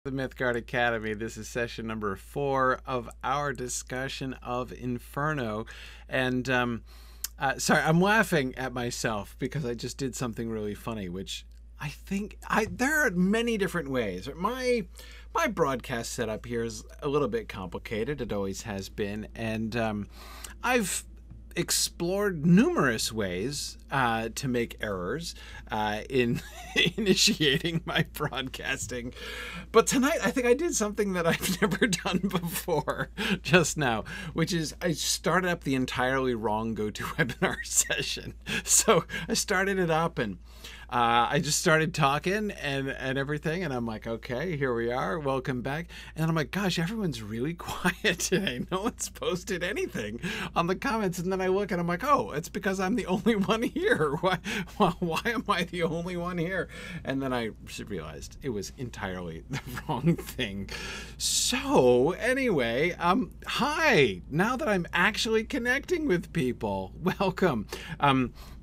The Mythgard Academy. This is session number 4 of our discussion of Inferno. And sorry, I'm laughing at myself because I just did something really funny, which I think there are many different ways. My broadcast setup here is a little bit complicated. It always has been. And I've explored numerous ways to make errors in initiating my broadcasting. But tonight, I think I did something that I've never done before just now, which is I started up the entirely wrong GoToWebinar session. So I started it up and I just started talking and everything, and I'm like, okay, here we are, welcome back. And I'm like, gosh, everyone's really quiet today. No one's posted anything on the comments. And then I look and I'm like, oh, it's because I'm the only one here. Why am I the only one here? And then I realized it was entirely the wrong thing. So anyway, hi, now that I'm actually connecting with people, welcome.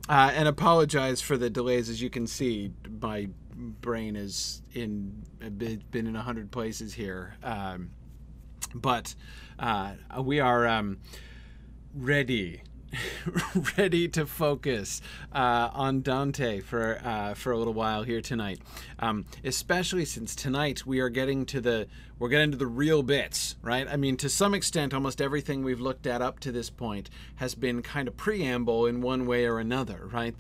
And apologize for the delays. As you can see, my brain is been in 100 places here. But we are ready to focus on Dante for a little while here tonight, especially since tonight we're getting to the real bits, right? I mean, to some extent, almost everything we've looked at up to this point has been kind of preamble in one way or another, right?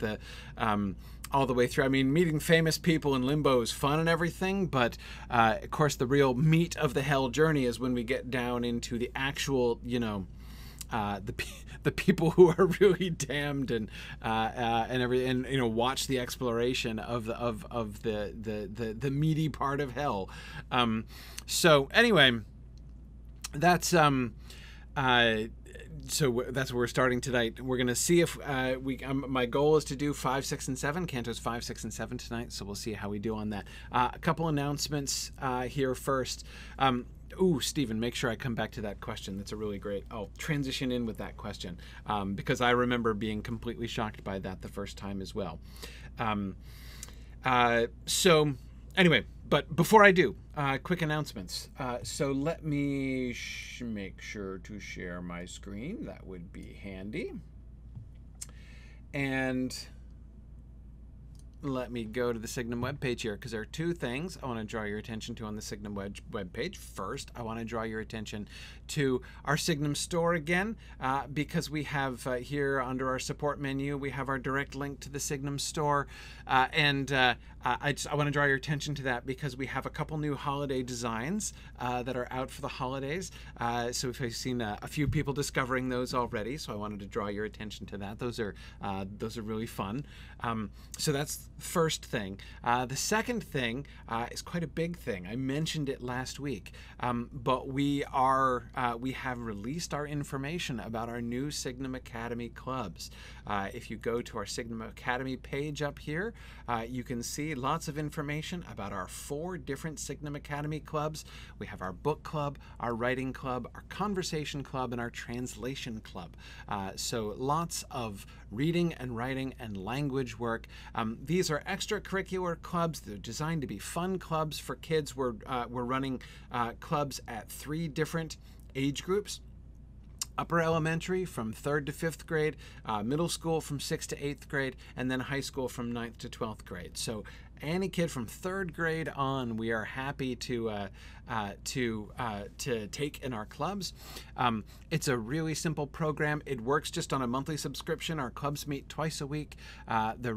All the way through. I mean, meeting famous people in limbo is fun and everything, but of course, the real meat of the hell journey is when we get down into the actual, the people who are really damned and watch the exploration of the meaty part of hell. So anyway, that's so that's where we're starting tonight. We're going to see if my goal is to do 5, 6, and 7. Cantos 5, 6, and 7 tonight, so we'll see how we do on that. A couple announcements here first. Ooh, Stephen, make sure I come back to that question. That's a really great... I'll transition in with that question because I remember being completely shocked by that the first time as well. So anyway, but before I do, quick announcements. So let me make sure to share my screen. That would be handy. And let me go to the Signum webpage here, because there are two things I want to draw your attention to on the Signum webpage. First, I want to draw your attention to our Signum store again, because we have here under our support menu, we have our direct link to the Signum store. I want to draw your attention to that because we have a couple new holiday designs that are out for the holidays. So we've seen a few people discovering those already, so I wanted to draw your attention to that. Those are really fun. So that's the first thing. The second thing is quite a big thing. I mentioned it last week, but we have released our information about our new Signum Academy clubs. If you go to our Signum Academy page up here, you can see lots of information about our 4 different Signum Academy clubs. We have our book club, our writing club, our conversation club, and our translation club. So lots of reading and writing and language work. These are extracurricular clubs. They're designed to be fun clubs for kids. We're running clubs at 3 different age groups. Upper elementary from 3rd to 5th grade, middle school from 6th to 8th grade, and then high school from 9th to 12th grade. So any kid from 3rd grade on, we are happy to take in our clubs. It's a really simple program. It works just on a monthly subscription. Our clubs meet twice a week. They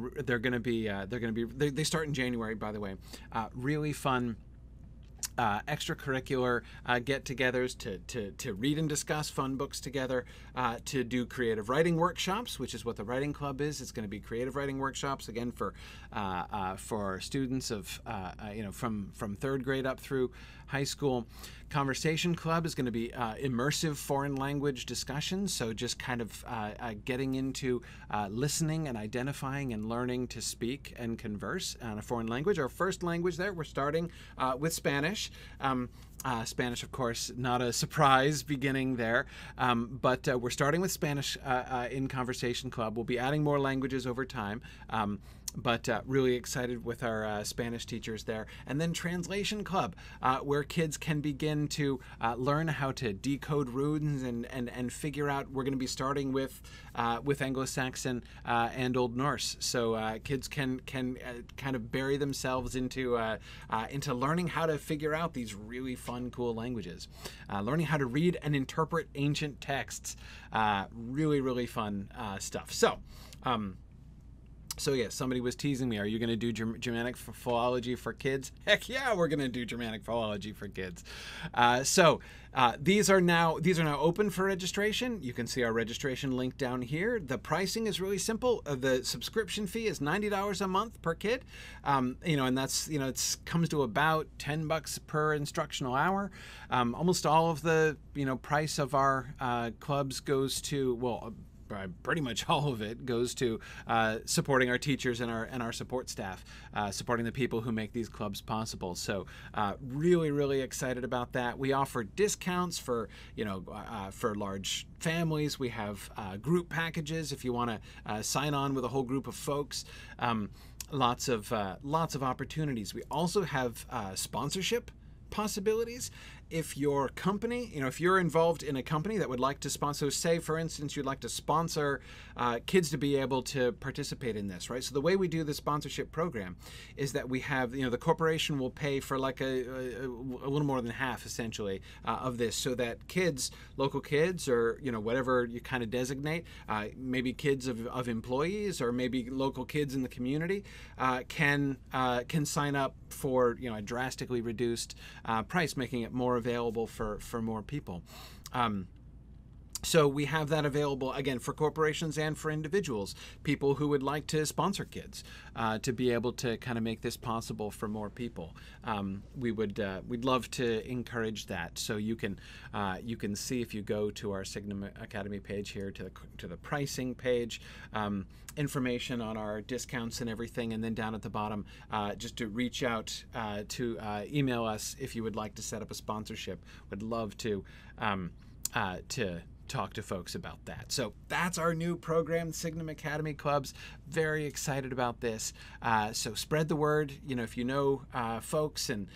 start in January, by the way. Really fun extracurricular get-togethers to read and discuss fun books together, to do creative writing workshops, which is what the writing club is. It's going to be creative writing workshops again for students of from 3rd grade up through high school. Conversation club is going to be immersive foreign language discussions, so just kind of getting into listening and identifying and learning to speak and converse on a foreign language. Our first language there, we're starting with Spanish. Spanish, of course, not a surprise beginning there, but we're starting with Spanish in Conversation Club. We'll be adding more languages over time. but really excited with our Spanish teachers there. And then Translation Club, where kids can begin to learn how to decode runes and figure out. We're going to be starting with Anglo-Saxon and Old Norse, so kids can kind of bury themselves into learning how to figure out these really fun, cool languages, learning how to read and interpret ancient texts. Really, really fun stuff. So yeah, somebody was teasing me. Are you going to do Germanic philology for kids? Heck yeah, we're going to do Germanic philology for kids. These are now open for registration. You can see our registration link down here. The pricing is really simple. The subscription fee is $90 a month per kid. And that's it comes to about $10 per instructional hour. Almost all of the price of our clubs goes to pretty much all of it goes to supporting our teachers and our support staff, supporting the people who make these clubs possible. So really, really excited about that. We offer discounts for for large families. We have group packages if you want to sign on with a whole group of folks. Lots of opportunities. We also have sponsorship possibilities. If your company, if you're involved in a company that would like to sponsor, say for instance you'd like to sponsor kids to be able to participate in this, right? So the way we do the sponsorship program is that we have, the corporation will pay for like a little more than half essentially of this, so that kids, local kids, or whatever you kind of designate, maybe kids of employees or maybe local kids in the community can sign up for a drastically reduced price, making it more available for more people. So we have that available, again, for corporations and for individuals, people who would like to sponsor kids, to be able to kind of make this possible for more people. We'd love to encourage that. So you can see, if you go to our Signum Academy page here, to the pricing page, information on our discounts and everything, and then down at the bottom, just to reach out to email us if you would like to set up a sponsorship. Would love to talk to folks about that. So that's our new program, Signum Academy Clubs. Very excited about this. So spread the word. If you know folks and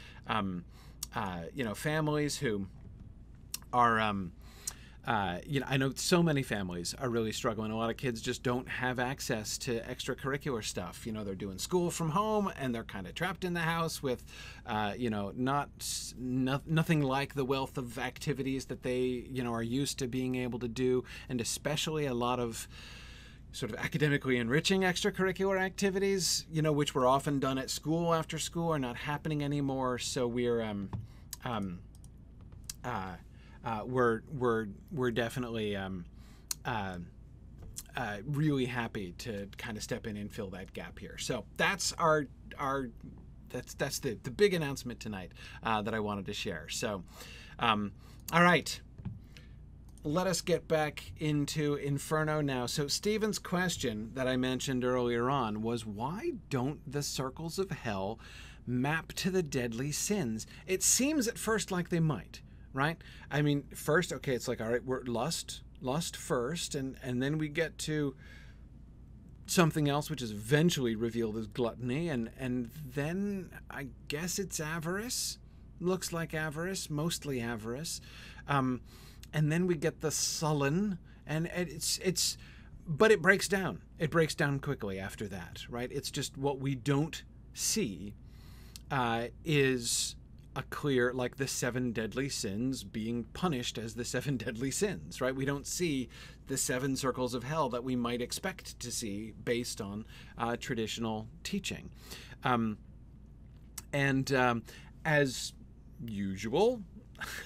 families who are I know so many families are really struggling. A lot of kids just don't have access to extracurricular stuff. They're doing school from home and they're kind of trapped in the house with, nothing like the wealth of activities that they, are used to being able to do, and especially a lot of sort of academically enriching extracurricular activities, which were often done at school after school, are not happening anymore. So we're definitely really happy to kind of step in and fill that gap here. So that's that's the big announcement tonight that I wanted to share. So, all right, let us get back into Inferno now. So Stephen's question that I mentioned earlier on was, why don't the circles of hell map to the deadly sins? It seems at first like they might. Right? I mean, first, okay, it's like, all right, we're lust first, and then we get to something else, which is eventually revealed as gluttony, and then I guess it's avarice. Looks like avarice, mostly avarice. And then we get the sullen, and but it breaks down. It breaks down quickly after that, right? It's just what we don't see is a clear, like the 7 deadly sins being punished as the 7 deadly sins, right? We don't see the 7 circles of hell that we might expect to see based on traditional teaching. As usual,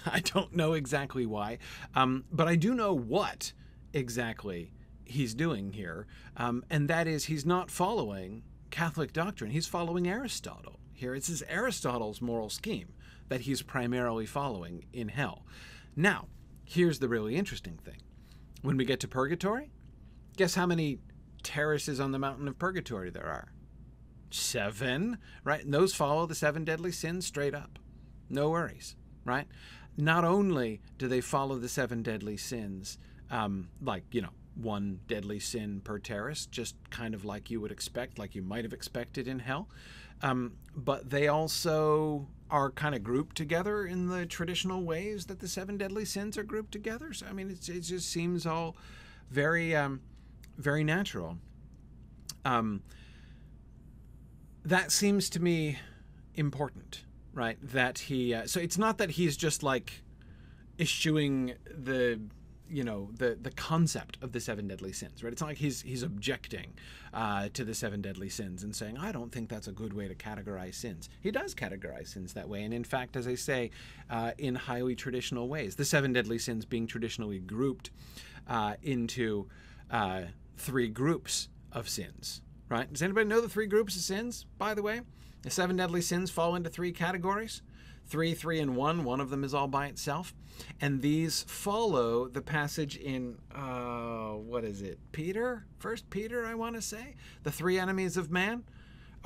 I don't know exactly why, but I do know what exactly he's doing here, and that is he's not following Catholic doctrine. He's following Aristotle. Here it is Aristotle's moral scheme that he's primarily following in hell. Now, here's the really interesting thing. When we get to purgatory, guess how many terraces on the mountain of purgatory there are? 7, right? And those follow the 7 deadly sins straight up. No worries, right? Not only do they follow the 7 deadly sins, one deadly sin per terrace, just kind of like you would expect, like you might have expected in hell. But they also are kind of grouped together in the traditional ways that the 7 deadly sins are grouped together. So, I mean, it just seems all very, very natural. That seems to me important, right? That he, so it's not that he's just like eschewing the, you know, the concept of the 7 deadly sins, right? It's not like he's objecting to the 7 deadly sins and saying, I don't think that's a good way to categorize sins. He does categorize sins that way. And in fact, as I say, in highly traditional ways, the 7 deadly sins being traditionally grouped into 3 groups of sins, right? Does anybody know the 3 groups of sins, by the way? The 7 deadly sins fall into 3 categories. 3, 3, and 1. One of them is all by itself. And these follow the passage in, what is it? Peter? 1 Peter, I want to say. The 3 enemies of man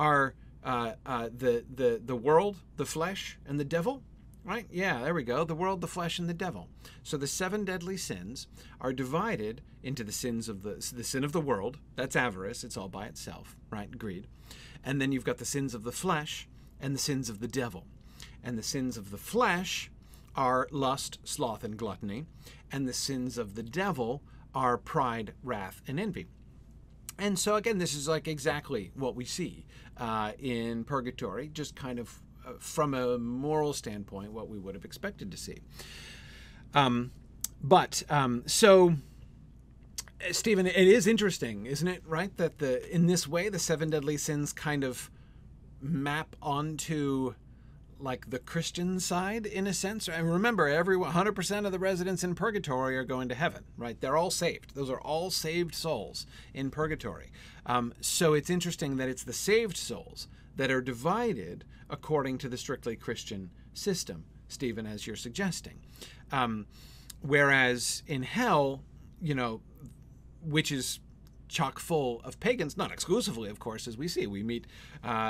are the world, the flesh, and the devil. Right? Yeah, there we go. The world, the flesh, and the devil. So the 7 deadly sins are divided into the sins of the sin of the world. That's avarice. It's all by itself, right? Greed. And then you've got the sins of the flesh and the sins of the devil. And the sins of the flesh are lust, sloth, and gluttony. And the sins of the devil are pride, wrath, and envy. And so again, this is like exactly what we see in purgatory, just kind of from a moral standpoint, what we would have expected to see. So, Stephen, it is interesting, isn't it, right, that in this way, the 7 deadly sins kind of map onto like the Christian side in a sense. And remember, 100% of the residents in purgatory are going to heaven, right? They're all saved. Those are all saved souls in purgatory. So it's interesting that it's the saved souls that are divided according to the strictly Christian system, Stephen, as you're suggesting. Whereas in hell, you know, which is chock full of pagans, not exclusively, of course, as we see. We meet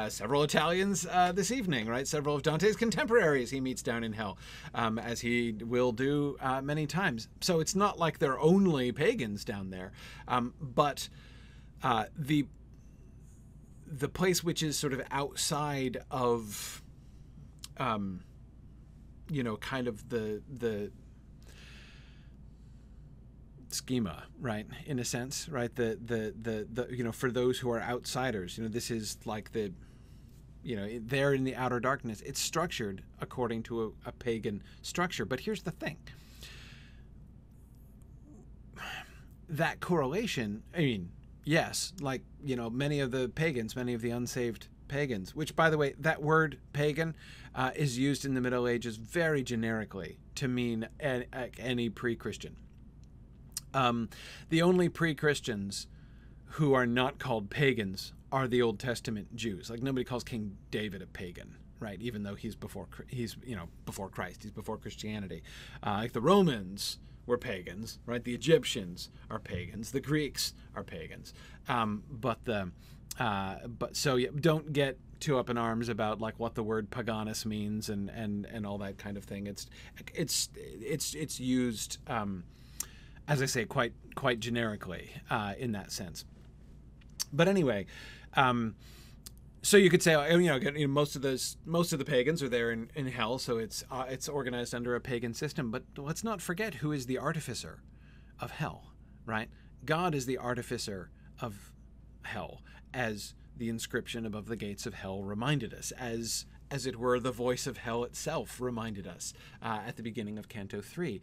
several Italians this evening, right? Several of Dante's contemporaries he meets down in hell, as he will do many times. So it's not like they're only pagans down there, but the place which is sort of outside of, you know, kind of the schema, right, in a sense, right, the you know, for those who are outsiders, you know, this is like the, you know, they're in the outer darkness. It's structured according to a pagan structure. But here's the thing, that correlation, I mean, yes, like, you know, many of the pagans, many of the unsaved pagans, which, by the way, that word pagan is used in the Middle Ages very generically to mean any pre-Christian. The only pre-Christians who are not called pagans are the Old Testament Jews. Like, nobody calls King David a pagan, right? Even though he's you know, before Christ, he's before Christianity. Like the Romans were pagans, right? The Egyptians are pagans. The Greeks are pagans. So yeah, don't get too up in arms about like what the word paganus means and all that kind of thing. It's used, as I say, quite generically in that sense. But anyway, so you could say, you know, most of the pagans are there in hell, so it's organized under a pagan system. But let's not forget who is the artificer of hell, right? God is the artificer of hell, as the inscription above the gates of hell reminded us, as it were, the voice of hell itself reminded us at the beginning of Canto 3.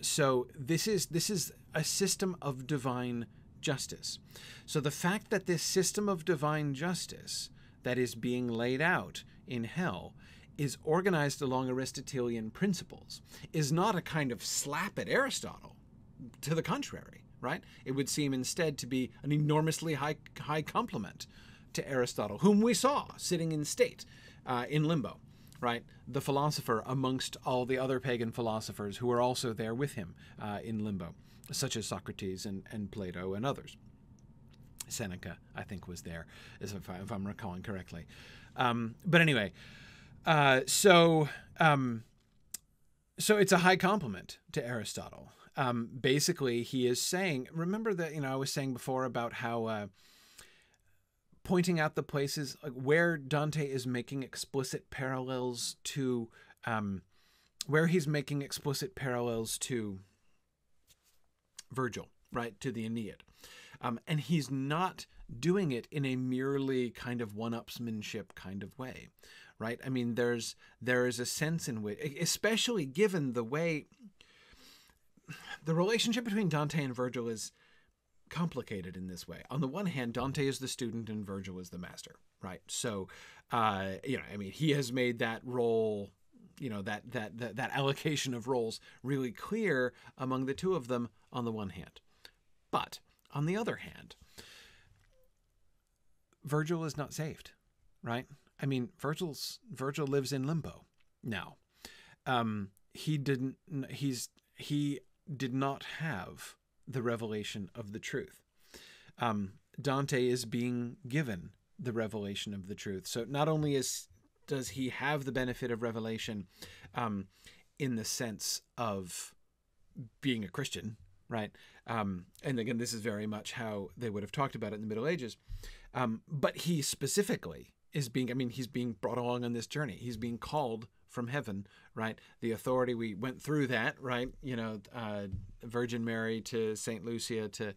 So this is a system of divine justice. So the fact that this system of divine justice that is being laid out in hell is organized along Aristotelian principles is not a kind of slap at Aristotle. To the contrary, right? It would seem instead to be an enormously high compliment to Aristotle, whom we saw sitting in state in limbo, right? The philosopher amongst all the other pagan philosophers who were also there with him in limbo, such as Socrates and Plato and others. Seneca, I think, was there, if I'm recalling correctly. But anyway, so it's a high compliment to Aristotle. basically he is saying, remember that, I was saying before about how pointing out the places where Dante is making explicit parallels to, where he's making explicit parallels to Virgil, right, to the Aeneid. And he's not doing it in a merely kind of one-upsmanship kind of way, right? I mean, there is a sense in which, especially given the way the relationship between Dante and Virgil is complicated in this way. On the one hand, Dante is the student and Virgil is the master, right? So, I mean, he has made that role, that allocation of roles really clear among the two of them on the one hand. But on the other hand, Virgil is not saved, right? I mean, Virgil lives in limbo now. He did not have the revelation of the truth. Dante is being given the revelation of the truth. So not only does he have the benefit of revelation in the sense of being a Christian, right? And again, this is very much how they would have talked about it in the Middle Ages. But he specifically is he's being brought along on this journey. He's being called from heaven, right? The authority, we went through that, right? Virgin Mary to Saint Lucia to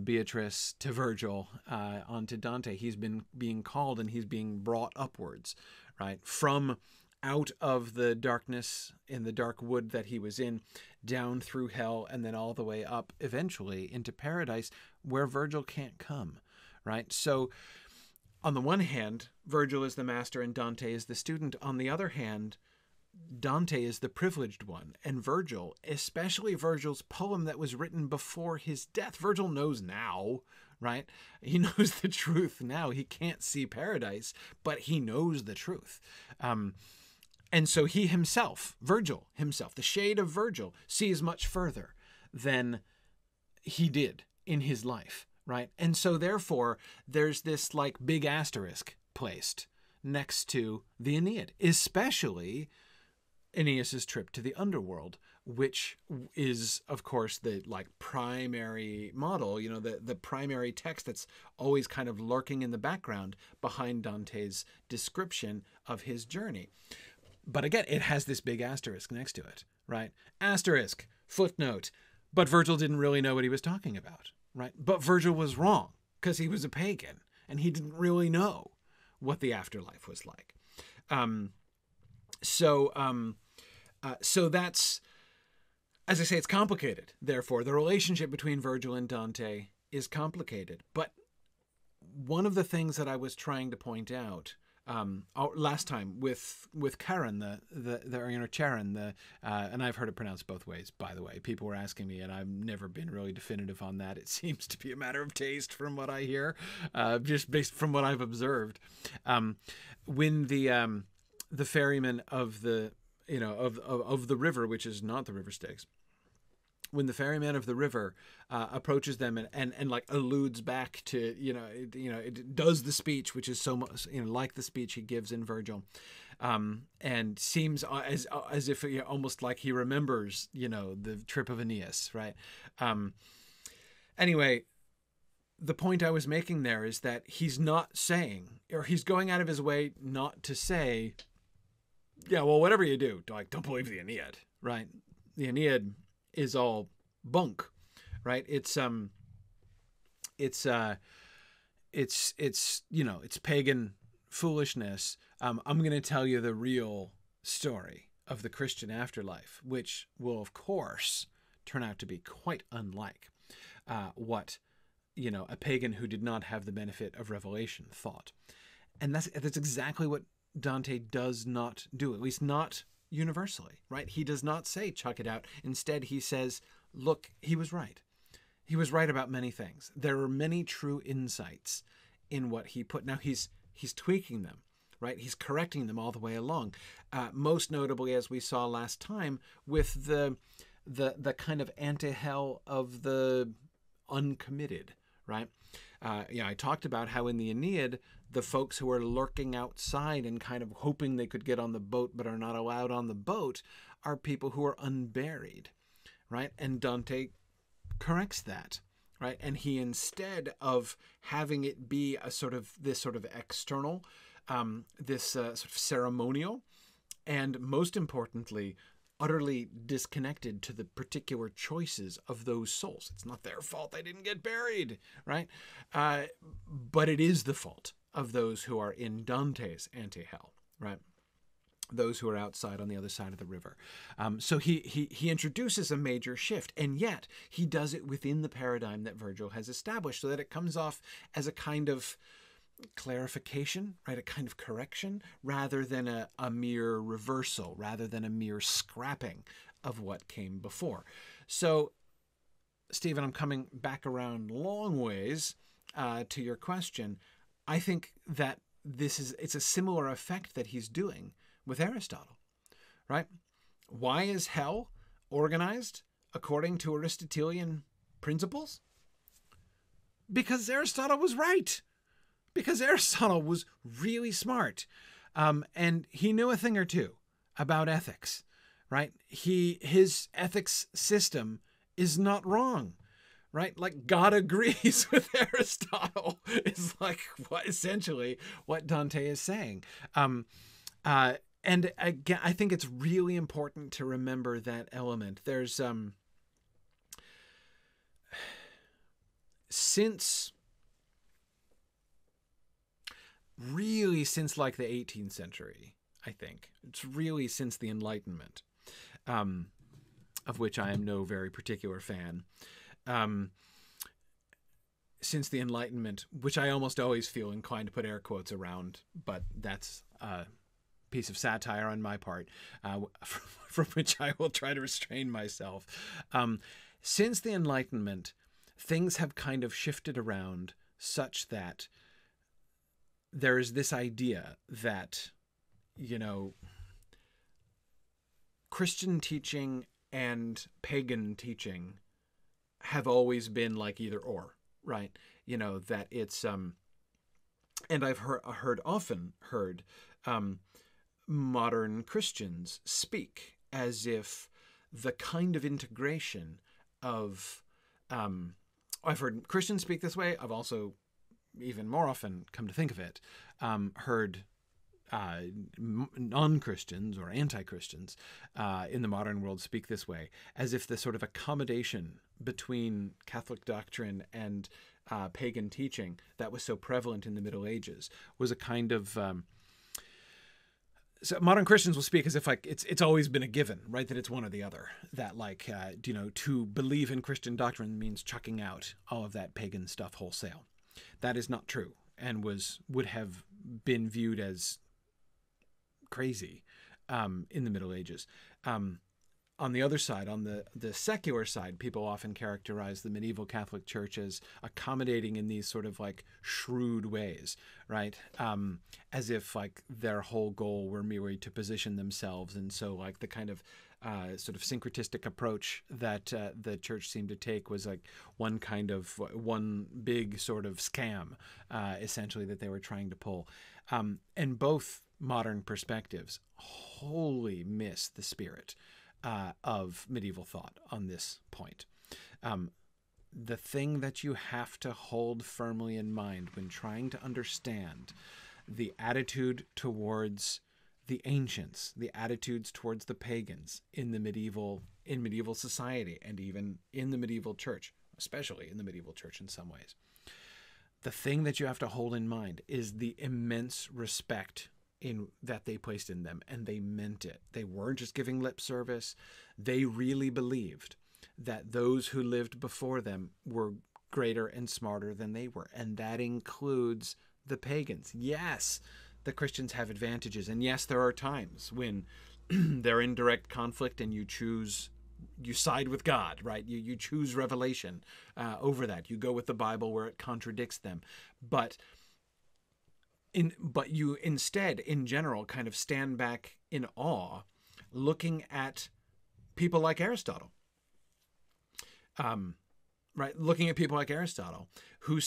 Beatrice to Virgil onto Dante. He's been being called and he's being brought upwards, right? From out of the darkness in the dark wood that he was in, down through hell, and then all the way up eventually into paradise where Virgil can't come, right? So on the one hand, Virgil is the master and Dante is the student. On the other hand, Dante is the privileged one. And Virgil, especially Virgil's poem that was written before his death, Virgil knows now, right? He knows the truth now. He can't see paradise, but he knows the truth. And so he himself, Virgil himself, the shade of Virgil, sees much further than he did in his life, right? And so therefore, there's this like big asterisk placed next to the Aeneid, especially Aeneas's trip to the underworld, which is, of course, the like primary model, the primary text that's always kind of lurking in the background behind Dante's description of his journey. But again, it has this big asterisk next to it, right? Asterisk, footnote, but Virgil didn't really know what he was talking about, right? But Virgil was wrong because he was a pagan and he didn't really know what the afterlife was like. So that's, as I say, it's complicated. Therefore, the relationship between Virgil and Dante is complicated. But one of the things that I was trying to point out last time with Karen, Charon, and I've heard it pronounced both ways, by the way. People were asking me, and I've never been really definitive on that. It seems to be a matter of taste from what I hear, just based from what I've observed. When the ferryman of the of the river, which is not the river Styx, when the ferryman of the river approaches them and like alludes back to, it does the speech, which is so much, like the speech he gives in Virgil, and seems as if almost like he remembers, the trip of Aeneas, right? Anyway, the point I was making there is that he's not saying, or he's going out of his way not to say, yeah, well, whatever you do, don't believe the Aeneid, right? The Aeneid is all bunk, right? It's pagan foolishness. I'm going to tell you the real story of the Christian afterlife, which will, of course, turn out to be quite unlike what a pagan who did not have the benefit of revelation thought. And that's exactly what Dante does not do, at least not universally, right? He does not say, chuck it out. Instead, he says, look, he was right. He was right about many things. There are many true insights in what he put. Now, he's tweaking them, right? He's correcting them all the way along. Most notably, as we saw last time, with the kind of anti-hell of the uncommitted, right? I talked about how in the Aeneid, the folks who are lurking outside and kind of hoping they could get on the boat but are not allowed on the boat are people who are unburied, right? And Dante corrects that, right? And he, instead of having it be a sort of this sort of external, sort of ceremonial, and most importantly, utterly disconnected to the particular choices of those souls. It's not their fault they didn't get buried, right? But it is the fault of those who are in Dante's anti-hell, right? Those who are outside on the other side of the river. So he introduces a major shift, and yet he does it within the paradigm that Virgil has established, so that it comes off as a kind of clarification, right? A kind of correction, rather than a mere reversal, rather than a mere scrapping of what came before. So, Stephen, I'm coming back around long ways to your question. I think that it's a similar effect that he's doing with Aristotle, right? Why is hell organized according to Aristotelian principles? Because Aristotle was right. Because Aristotle was really smart. And he knew a thing or two about ethics, right? His ethics system is not wrong, right? Like, God agrees with Aristotle is like essentially what Dante is saying. And again, I think it's really important to remember that element. There's since like the 18th century, I think it's really since the Enlightenment, of which I am no very particular fan. Since the Enlightenment, which I almost always feel inclined to put air quotes around, but that's piece of satire on my part, from which I will try to restrain myself. Since the Enlightenment, things have kind of shifted around such that there is this idea that, Christian teaching and pagan teaching have always been like either or, right? That it's, and I've often heard modern Christians speak as if the kind of integration of, I've heard Christians speak this way. I've also, even more often, come to think of it, heard non-Christians or anti-Christians in the modern world speak this way, as if the sort of accommodation between Catholic doctrine and pagan teaching that was so prevalent in the Middle Ages was a kind of so modern Christians will speak as if like it's always been a given, right? That it's one or the other. That like to believe in Christian doctrine means chucking out all of that pagan stuff wholesale. That is not true, and would have been viewed as crazy in the Middle Ages. On the other side, on the secular side, people often characterize the medieval Catholic Church as accommodating in these sort of like shrewd ways, right? As if like their whole goal were merely to position themselves. And so like the kind of sort of syncretistic approach that the church seemed to take was like one big sort of scam, essentially, that they were trying to pull. And both modern perspectives wholly miss the spirit of medieval thought on this point. The thing that you have to hold firmly in mind when trying to understand the attitude towards the ancients, the attitudes towards the pagans in medieval society, and even in the medieval church, especially in the medieval church in some ways. The thing that you have to hold in mind is the immense respect that they placed in them, and they meant it. They weren't just giving lip service. They really believed that those who lived before them were greater and smarter than they were, and that includes the pagans. Yes, the Christians have advantages, and yes, there are times when they're in direct conflict and you side with God, right? You choose revelation over that. You go with the Bible where it contradicts them. But you instead, in general, kind of stand back in awe, looking at people like Aristotle, right? Looking at people like Aristotle who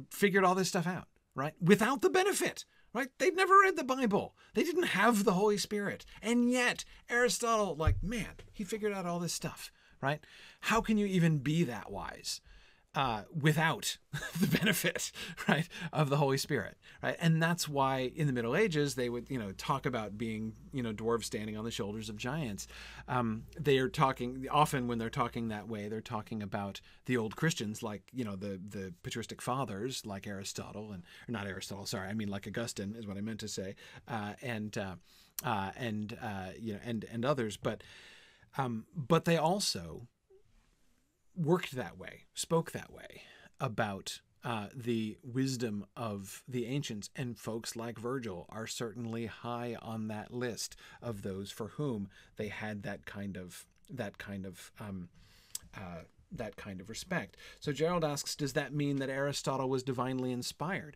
figured all this stuff out, right? Without the benefit, right? They'd never read the Bible. They didn't have the Holy Spirit. And yet Aristotle, like, man, he figured out all this stuff, right? How can you even be that wise without the benefit, right, of the Holy Spirit, right? And that's why in the Middle Ages they would, talk about being, dwarves standing on the shoulders of giants. They are talking often when they're talking that way. They're talking about the old Christians, like the patristic fathers, like Aristotle or not Aristotle. Sorry, I mean like Augustine is what I meant to say, and others, but they also worked that way, spoke that way about the wisdom of the ancients, and folks like Virgil are certainly high on that list of those for whom they had that kind of respect. So Gerald asks, does that mean that Aristotle was divinely inspired?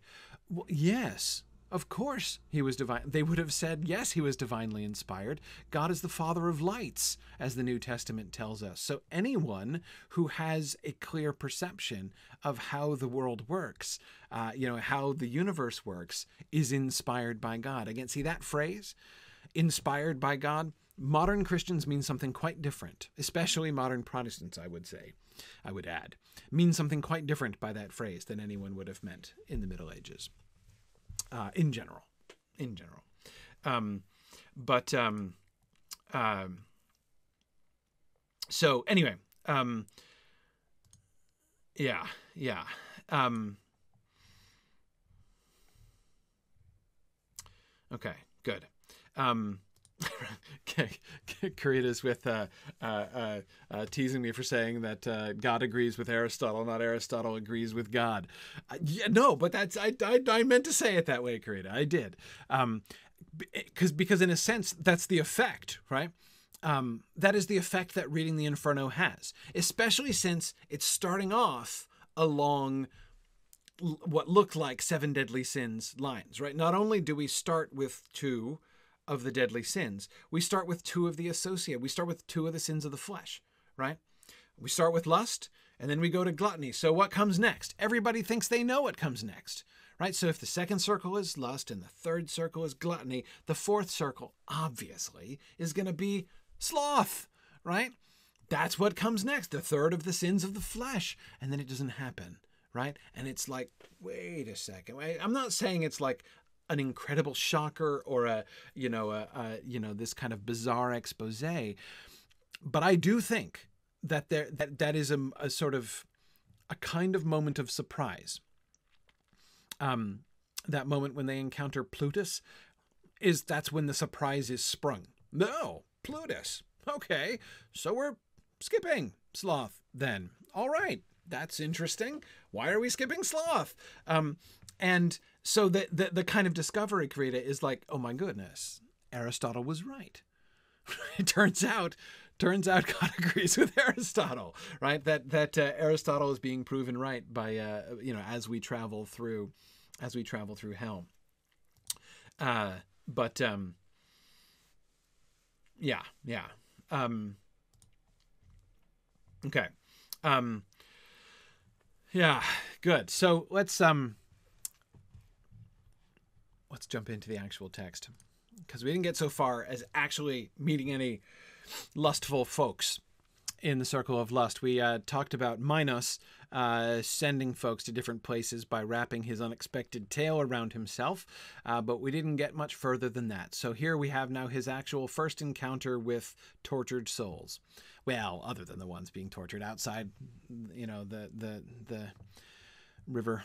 Well, yes. Of course he was divine. They would have said, yes, he was divinely inspired. God is the Father of lights, as the New Testament tells us. So anyone who has a clear perception of how the world works, how the universe works, is inspired by God. Again, see that phrase, inspired by God? Modern Christians mean something quite different, especially modern Protestants, I would add, mean something quite different by that phrase than anyone would have meant in the Middle Ages. In general. So anyway, yeah. Okay, good. Karita's with teasing me for saying that God agrees with Aristotle, not Aristotle agrees with God. No, but that's I meant to say it that way, Karita. I did, because in a sense that's the effect, right? That is the effect that reading the Inferno has, especially since it's starting off along what look like 7 deadly sins lines, right? Not only do we start with 2 of the deadly sins, we start with 2 of the associated. We start with 2 of the sins of the flesh, right? We start with lust, and then we go to gluttony. So what comes next? Everybody thinks they know what comes next, right? So if the second circle is lust and the third circle is gluttony, the fourth circle, obviously, is going to be sloth, right? That's what comes next, the third of the sins of the flesh. And then it doesn't happen, right? And it's like, wait a second. I'm not saying it's like an incredible shocker or this kind of bizarre expose, but I do think that that is a sort of a kind of moment of surprise. That moment when they encounter Plutus, that's when the surprise is sprung. No, Plutus. Okay, so we're skipping sloth then. All right, that's interesting. Why are we skipping sloth? And so the kind of discovery, Karita, is like, oh my goodness, Aristotle was right. It turns out God agrees with Aristotle, right? That Aristotle is being proven right by as we travel through hell. Okay. Good. So let's jump into the actual text, because we didn't get so far as actually meeting any lustful folks in the circle of lust. We talked about Minos sending folks to different places by wrapping his unexpected tail around himself, but we didn't get much further than that. So here we have now his actual first encounter with tortured souls. Well, other than the ones being tortured outside, the river.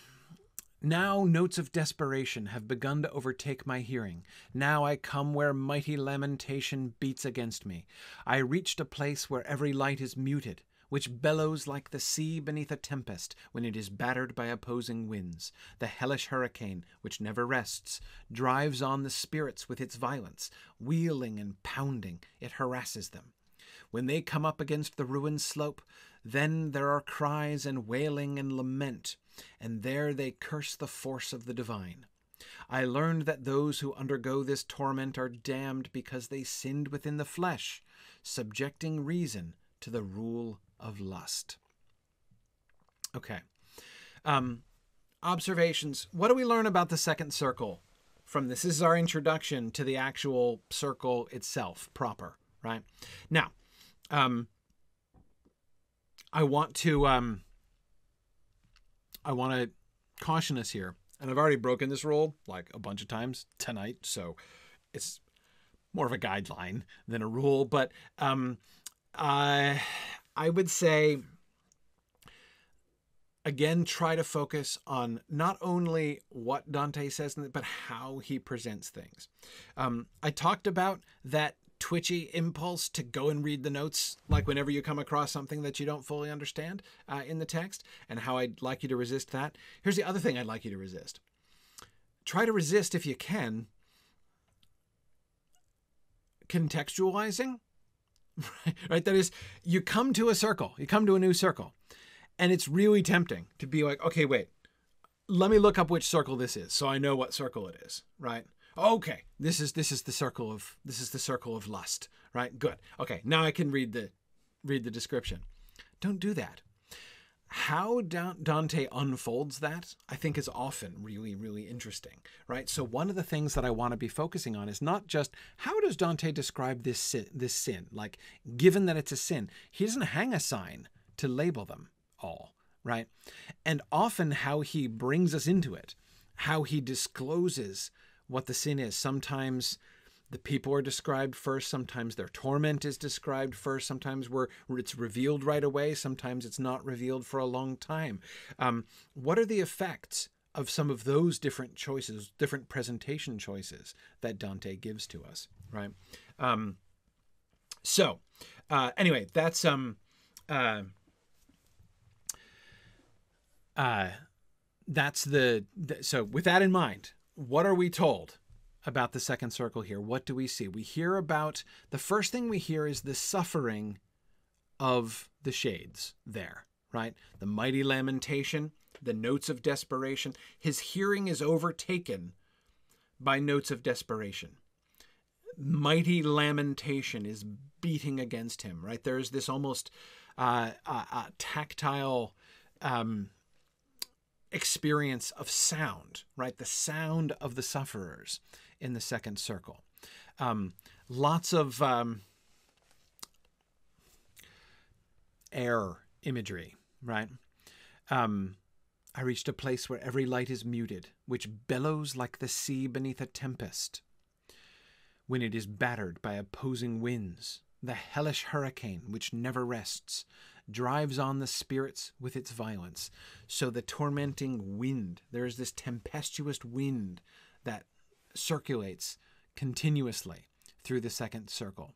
Now notes of desperation have begun to overtake my hearing. Now I come where mighty lamentation beats against me. I reached a place where every light is muted, which bellows like the sea beneath a tempest when it is battered by opposing winds. The hellish hurricane, which never rests, drives on the spirits with its violence. Wheeling and pounding, it harasses them. When they come up against the ruined slope, then there are cries and wailing and lament, and there they curse the force of the divine. I learned that those who undergo this torment are damned because they sinned within the flesh, subjecting reason to the rule of lust. Okay. Observations. What do we learn about the second circle from this? This is our introduction to the actual circle itself, proper, right? Now, I want to caution us here, and I've already broken this rule like a bunch of times tonight, so it's more of a guideline than a rule. But I would say, again, try to focus on not only what Dante says, but how he presents things. I talked about that twitchy impulse to go and read the notes, like whenever you come across something that you don't fully understand in the text, and how I'd like you to resist that. Here's the other thing I'd like you to resist. Try to resist, if you can, contextualizing, right? That is, you come to a circle, you come to a new circle, and it's really tempting to be like, okay, wait, let me look up which circle this is so I know what circle it is, right? Okay, this is the circle of lust, right? Good. Okay, now I can read the description. Don't do that. How Dante unfolds that, I think, is often really, really interesting, right? So one of the things that I want to be focusing on is not just how does Dante describe this sin? Like, given that it's a sin, he doesn't hang a sign to label them all, right? And often how he brings us into it, how he discloses what the sin is. Sometimes the people are described first, sometimes their torment is described first, sometimes it's revealed right away, sometimes it's not revealed for a long time. What are the effects of some of those different choices, different presentation choices that Dante gives to us, right? Anyway, that's so with that in mind, what are we told about the second circle here? What do we see? We hear about, the first thing we hear is the suffering of the shades there, right? The mighty lamentation, the notes of desperation. His hearing is overtaken by notes of desperation. Mighty lamentation is beating against him, right? There's this almost tactile experience of sound, right? The sound of the sufferers in the second circle. Lots of air imagery, right? I reached a place where every light is muted, which bellows like the sea beneath a tempest, when it is battered by opposing winds. The hellish hurricane, which never rests, drives on the spirits with its violence. So the tormenting wind, there is this tempestuous wind that circulates continuously through the second circle.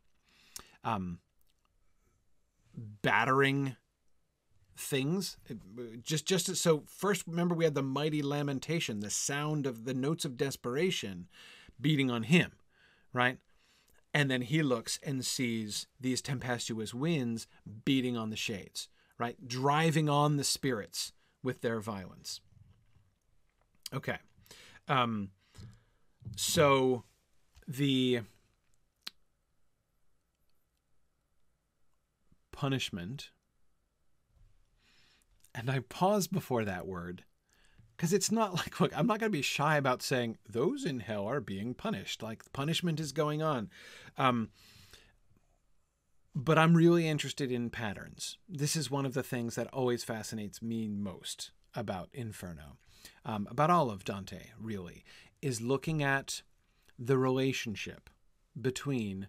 Battering things, so first, remember, we had the mighty lamentation, the sound of the notes of desperation beating on him, right? And then he looks and sees these tempestuous winds beating on the shades, right? Driving on the spirits with their violence. Okay. So the punishment, and I pause before that word, because it's not like, look, I'm not going to be shy about saying those in hell are being punished. Like, punishment is going on. But I'm really interested in patterns. This is one of the things that always fascinates me most about Inferno, about all of Dante, really, is looking at the relationship between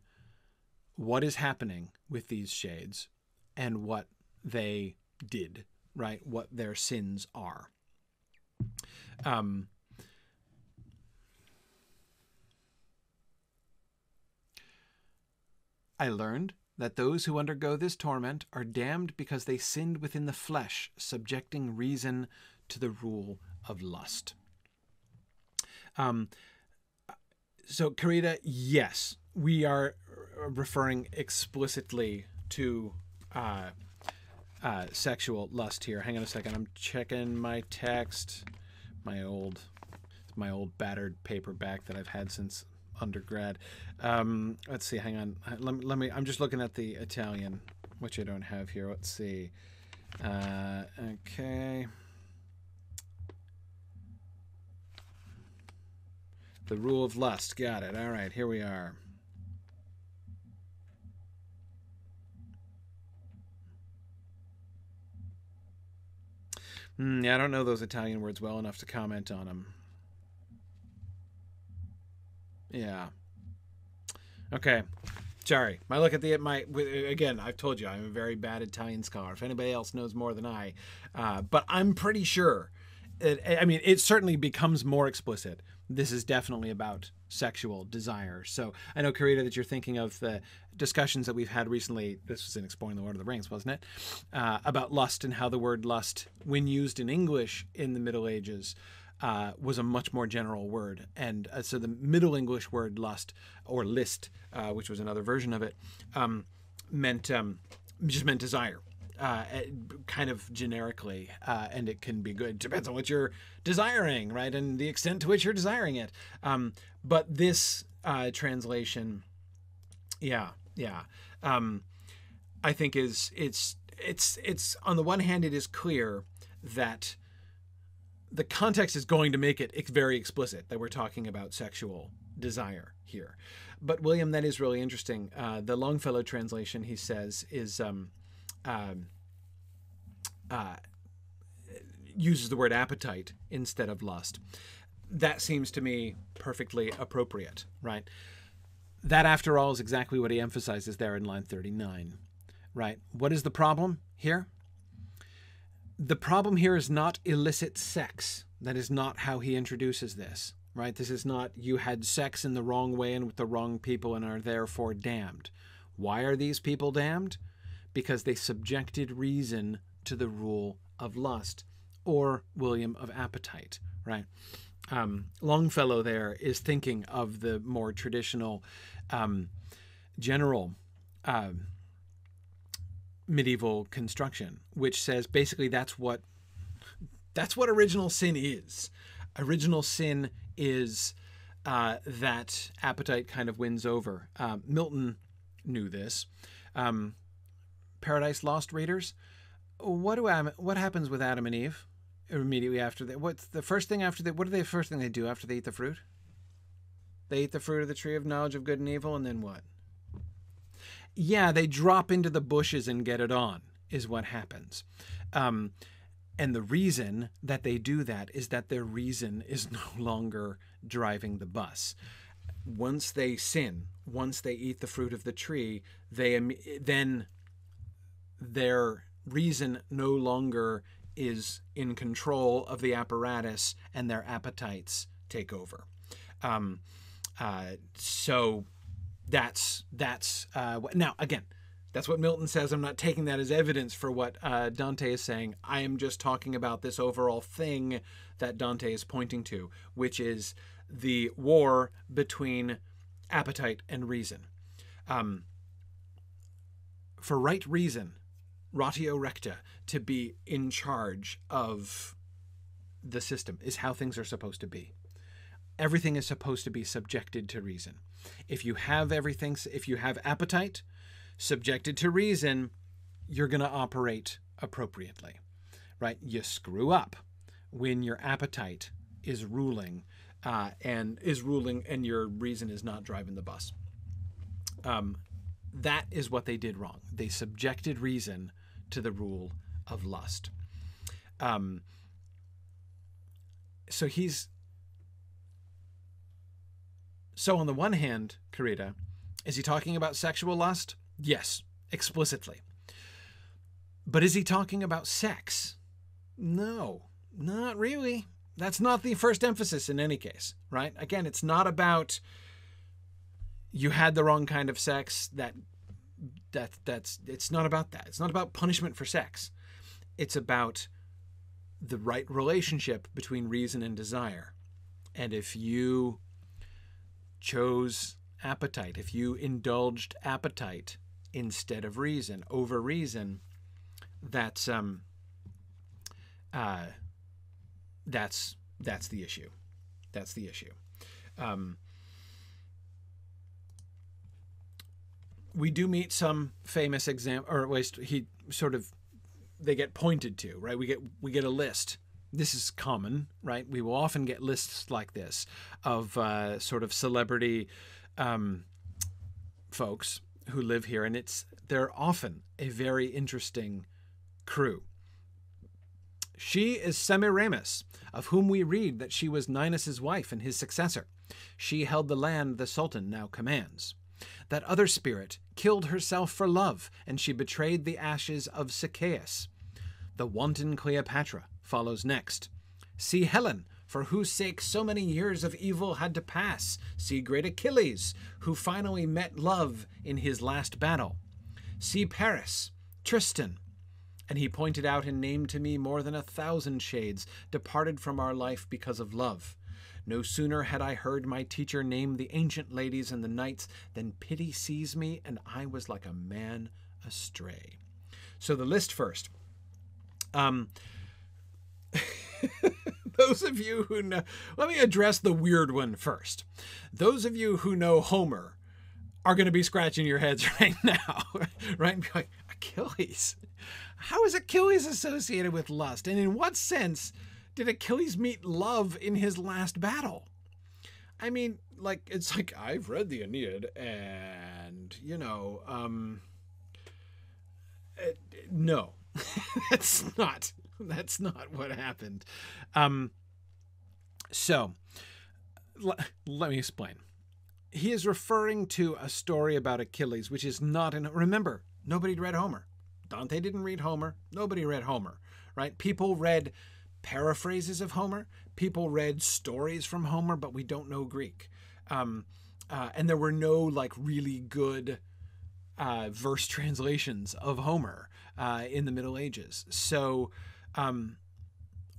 what is happening with these shades and what they did, right? What their sins are. I learned that those who undergo this torment are damned because they sinned within the flesh, subjecting reason to the rule of lust. So, Carita, yes, we are referring explicitly to sexual lust here. Hang on a second. I'm checking my text, my old battered paperback that I've had since undergrad. Let's see. Hang on. Let me. I'm just looking at the Italian, which I don't have here. Let's see. Okay. The rule of lust. Got it. All right. Here we are. Yeah, I don't know those Italian words well enough to comment on them. Yeah. Okay. Sorry. My look at again, I've told you I'm a very bad Italian scholar. If anybody else knows more than I, but I'm pretty sure. I mean, it certainly becomes more explicit. This is definitely about sexual desire. So I know, Karita, that you're thinking of the discussions that we've had recently. This was in Exploring the Lord of the Rings, wasn't it? About lust and how the word lust, when used in English in the Middle Ages, was a much more general word. And so the Middle English word lust, or list, which was another version of it, just meant desire. Kind of generically, and it can be good. Depends on what you're desiring, right, and the extent to which you're desiring it. But this translation, I think it's on the one hand, it is clear that the context is going to make it very explicit that we're talking about sexual desire here. But William, that is really interesting. The Longfellow translation, he says, is uses the word appetite instead of lust. That seems to me perfectly appropriate, right? That, after all, is exactly what he emphasizes there in line 39, right? What is the problem here? The problem here is not illicit sex. That is not how he introduces this, right? This is not you had sex in the wrong way and with the wrong people and are therefore damned. Why are these people damned? Because they subjected reason to the rule of lust, or William, of appetite, right? Longfellow there is thinking of the more traditional general medieval construction, which says basically that's what original sin is. Original sin is that appetite kind of wins over. Milton knew this. Paradise Lost readers, what happens with Adam and Eve immediately after that? What's the first thing after that? What are the first thing they do after they eat the fruit? They eat the fruit of the tree of knowledge of good and evil, and then what? Yeah, they drop into the bushes and get it on, is what happens. And the reason that they do that is that their reason is no longer driving the bus. Once they sin, once they eat the fruit of the tree, then their reason no longer is in control of the apparatus, and their appetites take over. So that's now, again, that's what Milton says. I'm not taking that as evidence for what Dante is saying. I am just talking about this overall thing that Dante is pointing to, which is the war between appetite and reason. For right reason, ratio recta, to be in charge of the system is how things are supposed to be. Everything is supposed to be subjected to reason. If you have appetite subjected to reason, you're going to operate appropriately, right? You screw up when your appetite is ruling, and your reason is not driving the bus. That is what they did wrong. They subjected reason to the rule of lust. So on the one hand, Karita, is he talking about sexual lust? Yes, explicitly. But is he talking about sex? No, not really. That's not the first emphasis in any case, right? Again, it's not about you had the wrong kind of sex. It's not about that. It's not about punishment for sex. It's about the right relationship between reason and desire. And if you chose appetite, if you indulged appetite instead of reason, over reason, that's the issue. That's the issue. We do meet some famous example, or at least they get pointed to, right? We get a list. This is common, right? We will often get lists like this of sort of celebrity folks who live here, and they're often a very interesting crew. She is Semiramis, of whom we read that she was Ninus's wife and his successor. She held the land the Sultan now commands. That other spirit killed herself for love, and she betrayed the ashes of Sichaeus. The wanton Cleopatra follows next. See Helen, for whose sake so many years of evil had to pass. See great Achilles, who finally met love in his last battle. See Paris, Tristan, and he pointed out and named to me more than 1,000 shades, departed from our life because of love. No sooner had I heard my teacher name the ancient ladies and the knights than pity seized me, and I was like a man astray. So the list first. Those of you who know, let me address the weird one first. Those of you who know Homer are going to be scratching your heads right now, right? And be like, Achilles? How is Achilles associated with lust? And in what sense did Achilles meet love in his last battle? I mean, like, it's like, I've read the Aeneid and, you know, no, that's not what happened. So let me explain. He is referring to a story about Achilles, which is not in, remember, nobody read Homer. Dante didn't read Homer. Nobody read Homer, right? People read paraphrases of Homer. People read stories from Homer, but we don't know Greek. And there were no like really good verse translations of Homer in the Middle Ages. So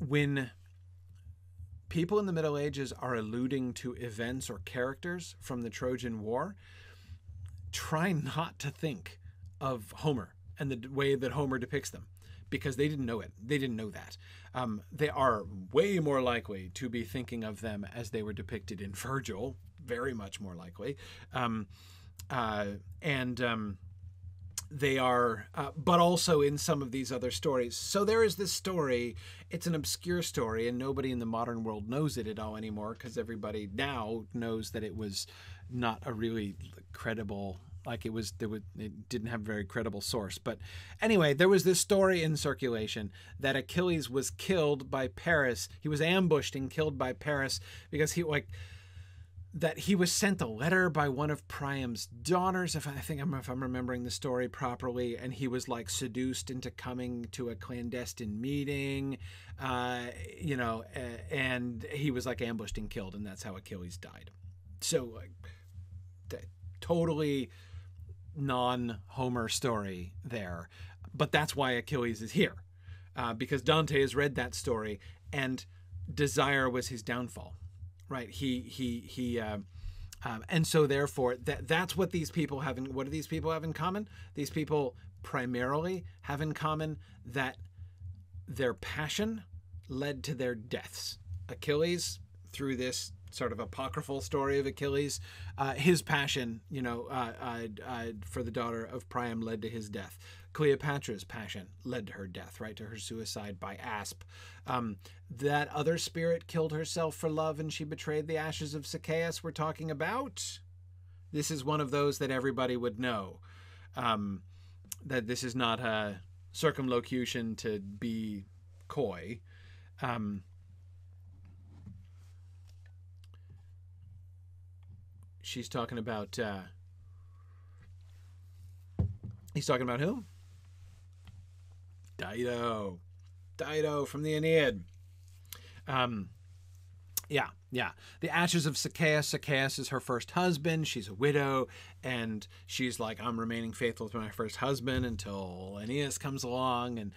when people in the Middle Ages are alluding to events or characters from the Trojan War, try not to think of Homer and the way that Homer depicts them, because they didn't know it. They didn't know that. They are way more likely to be thinking of them as they were depicted in Virgil, very much more likely. They are, but also in some of these other stories. So there is this story, it's an obscure story, and nobody in the modern world knows it at all anymore, because everybody now knows that it was not a really credible, like it didn't have a very credible source. But anyway, there was this story in circulation that Achilles was killed by Paris. He was ambushed and killed by Paris because he was sent a letter by one of Priam's daughters, if I'm remembering the story properly, and he was like seduced into coming to a clandestine meeting, and he was like ambushed and killed, and that's how Achilles died. So like, totally non-Homer story there, but that's why Achilles is here, because Dante has read that story, and desire was his downfall. Right, and so therefore that's what these people have in. What do these people have in common? These people primarily have in common that their passion led to their deaths. Achilles, through this sort of apocryphal story of Achilles, his passion, for the daughter of Priam led to his death. Cleopatra's passion led to her death, right, to her suicide by asp. That other spirit killed herself for love, and she betrayed the ashes of Sichaeus we're talking about. This is one of those that everybody would know. That this is not a circumlocution to be coy. She's talking about... he's talking about who? Dido from the Aeneid. Yeah. The ashes of Sichaeus. Sichaeus is her first husband. She's a widow, and she's like, I'm remaining faithful to my first husband until Aeneas comes along, and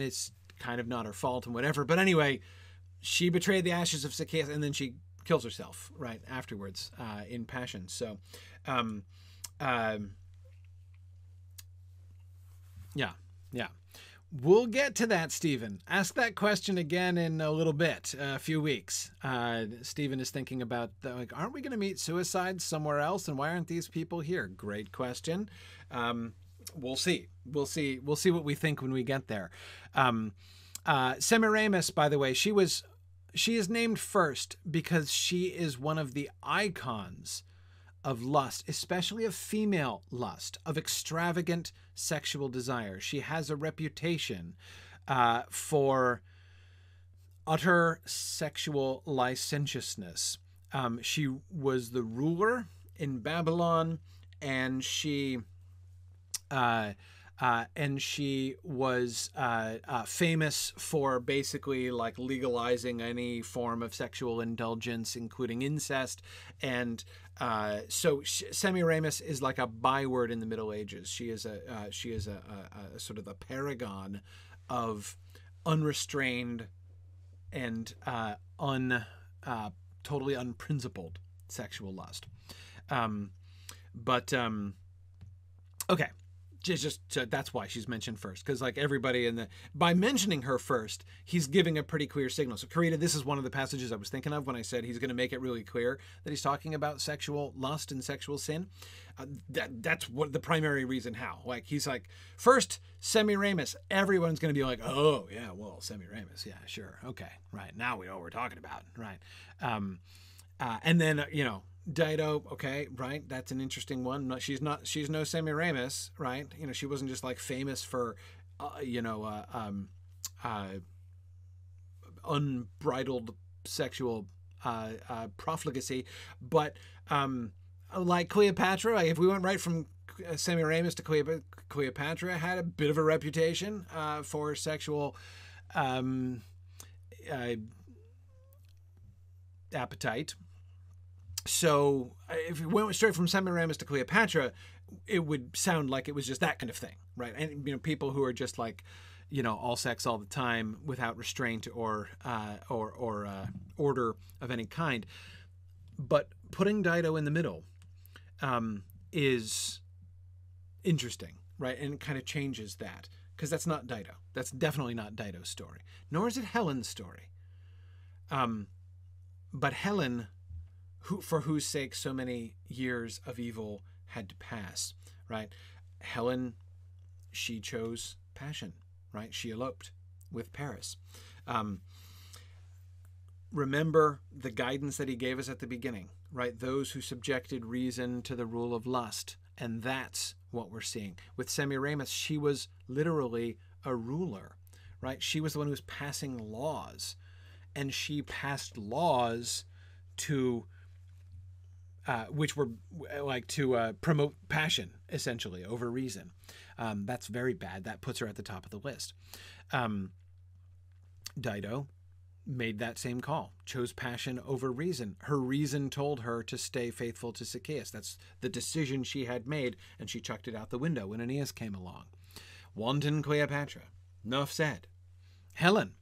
it's kind of not her fault and whatever. But anyway, she betrayed the ashes of Sichaeus, and then she kills herself right afterwards in passion. So, yeah. We'll get to that, Stephen. Ask that question again in a little bit, a few weeks. Stephen is thinking about, aren't we going to meet suicides somewhere else? And why aren't these people here? Great question. We'll see. We'll see what we think when we get there. Semiramis, by the way, she is named first because she is one of the icons of lust, especially of female lust, of extravagant sexual desire. She has a reputation for utter sexual licentiousness. She was the ruler in Babylon, and she was famous for basically like legalizing any form of sexual indulgence, including incest. And so Semiramis is like a byword in the Middle Ages. She is a sort of the paragon of unrestrained and totally unprincipled sexual lust. Okay. Just so that's why she's mentioned first, because like everybody by mentioning her first, he's giving a pretty clear signal. So Karita, this is one of the passages I was thinking of when I said he's going to make it really clear that he's talking about sexual lust and sexual sin. That's what the primary reason how. Like he's like, first Semiramis, everyone's going to be like, oh yeah, well Semiramis, yeah, sure, okay, right, now we know what we're talking about, right? And then Dido, okay, right? That's an interesting one. She's no Semiramis, right? She wasn't just like famous for, unbridled sexual profligacy, but like Cleopatra, like if we went right from Semiramis to Cleopatra, had a bit of a reputation for sexual appetite. So if we went straight from Semiramis to Cleopatra, it would sound like it was just that kind of thing, right? And people who are just like, all sex all the time without restraint or order of any kind. But putting Dido in the middle is interesting, right? And it kind of changes that, because that's not Dido. That's definitely not Dido's story, nor is it Helen's story. But Helen, for whose sake so many years of evil had to pass, right? Helen, she chose passion, right? She eloped with Paris. Remember the guidance that he gave us at the beginning, right? Those who subjected reason to the rule of lust. And that's what we're seeing. With Semiramis, she was literally a ruler, right? She was the one who was passing laws. And she passed laws to which were like to promote passion, essentially, over reason. That's very bad. That puts her at the top of the list. Dido made that same call, chose passion over reason. Her reason told her to stay faithful to Zacchaeus. That's the decision she had made, and she chucked it out the window when Aeneas came along. Wanton Cleopatra, enough said. Helen,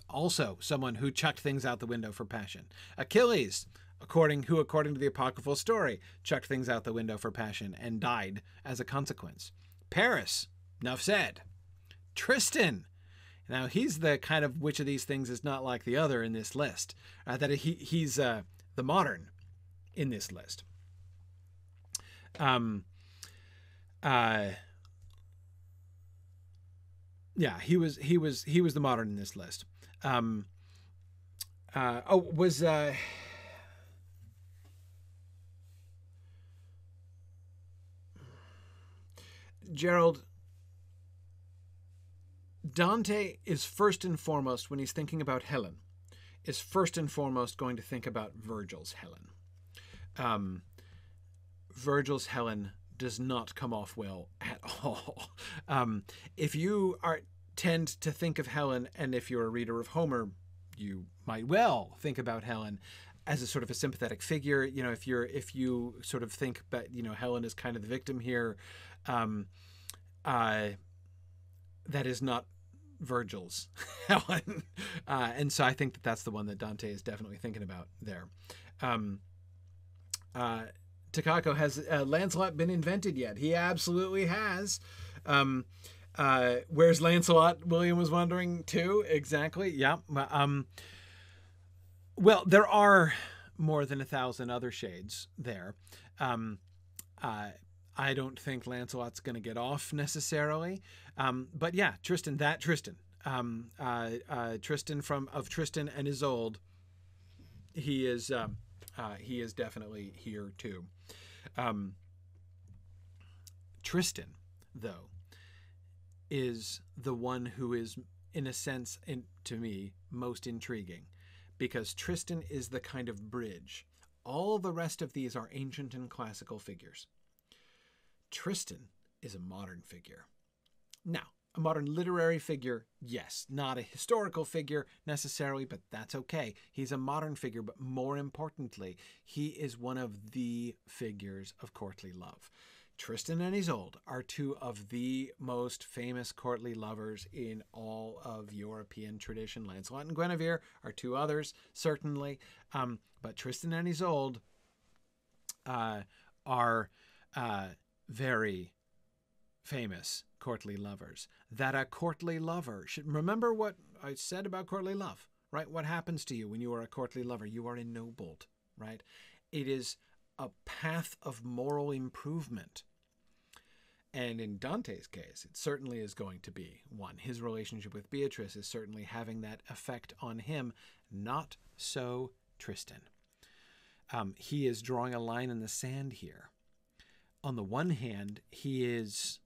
also someone who chucked things out the window for passion. Achilles, according to the apocryphal story, chucked things out the window for passion and died as a consequence. Paris, enough said. Tristan, now he's the kind of which of these things is not like the other in this list. That he's the modern in this list. Yeah, he was the modern in this list. Gerald, Dante is first and foremost, when he's thinking about Helen, is first and foremost going to think about Virgil's Helen. Virgil's Helen does not come off well at all. If you tend to think of Helen, and if you're a reader of Homer, you might well think about Helen as a sort of a sympathetic figure. If you sort of think that, Helen is kind of the victim here, that is not Virgil's Helen. And so I think that that's the one that Dante is definitely thinking about there. Takako, has Lancelot been invented yet? He absolutely has. Where's Lancelot? William was wondering too. Exactly. Yeah. Well, there are more than 1,000 other shades there. I don't think Lancelot's going to get off necessarily. But yeah, Tristan, Tristan of Tristan and Isolde, he is definitely here too. Tristan, though, is the one who is, in a sense, to me, most intriguing because Tristan is the kind of bridge. All the rest of these are ancient and classical figures. Tristan is a modern figure. Now, a modern literary figure, yes, not a historical figure necessarily, but that's okay. He's a modern figure, but more importantly, he is one of the figures of courtly love. Tristan and Isolde are two of the most famous courtly lovers in all of European tradition. Lancelot and Guinevere are two others, certainly, but Tristan and Isolde are very famous courtly lovers. That a courtly lover should remember what I said about courtly love, right? What happens to you when you are a courtly lover? You are ennobled, right? It is a path of moral improvement. And in Dante's case, it certainly is going to be one. His relationship with Beatrice is certainly having that effect on him. Not so Tristan. He is drawing a line in the sand here. On the one hand, he is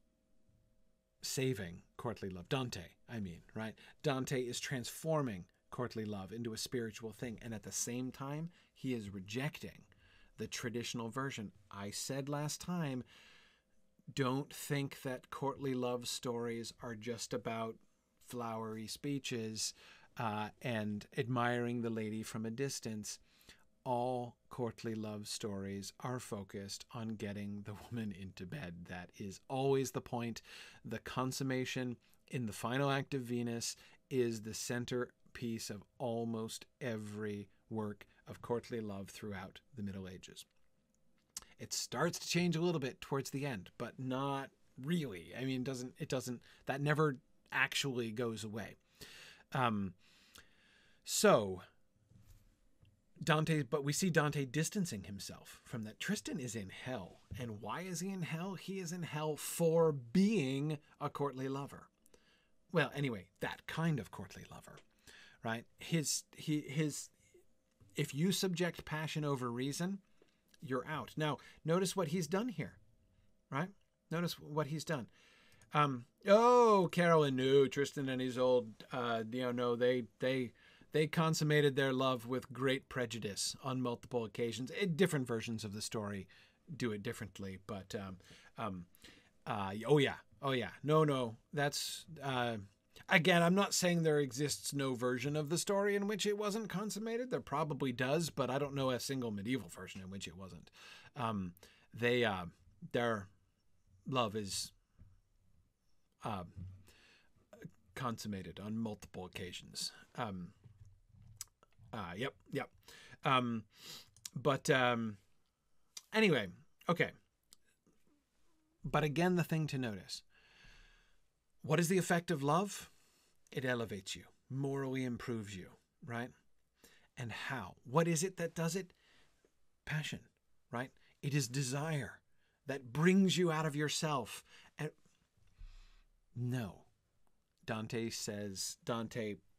saving courtly love. Dante, I mean, right? Dante is transforming courtly love into a spiritual thing. And at the same time, he is rejecting the traditional version. I said last time, don't think that courtly love stories are just about flowery speeches and admiring the lady from a distance. All courtly love stories are focused on getting the woman into bed. That is always the point. The consummation in the final act of Venus is the centerpiece of almost every work of courtly love throughout the Middle Ages. It starts to change a little bit towards the end, but not really. I mean, that never actually goes away. But we see Dante distancing himself from that. Tristan is in hell. And why is he in hell? He is in hell for being a courtly lover. Well, anyway, that kind of courtly lover, right? If you subject passion over reason, you're out. Now, notice what he's done here, right? Notice what he's done. Carolyn, no, Tristan and Isolde, they consummated their love with great prejudice on multiple occasions. Different versions of the story do it differently, but no, that's again, I'm not saying there exists no version of the story in which it wasn't consummated. There probably does, but I don't know a single medieval version in which it wasn't. Their love is consummated on multiple occasions. Yep. Anyway, okay. But again, the thing to notice. What is the effect of love? It elevates you, morally improves you, right? And how? What is it that does it? Passion, right? It is desire that brings you out of yourself. And no, Dante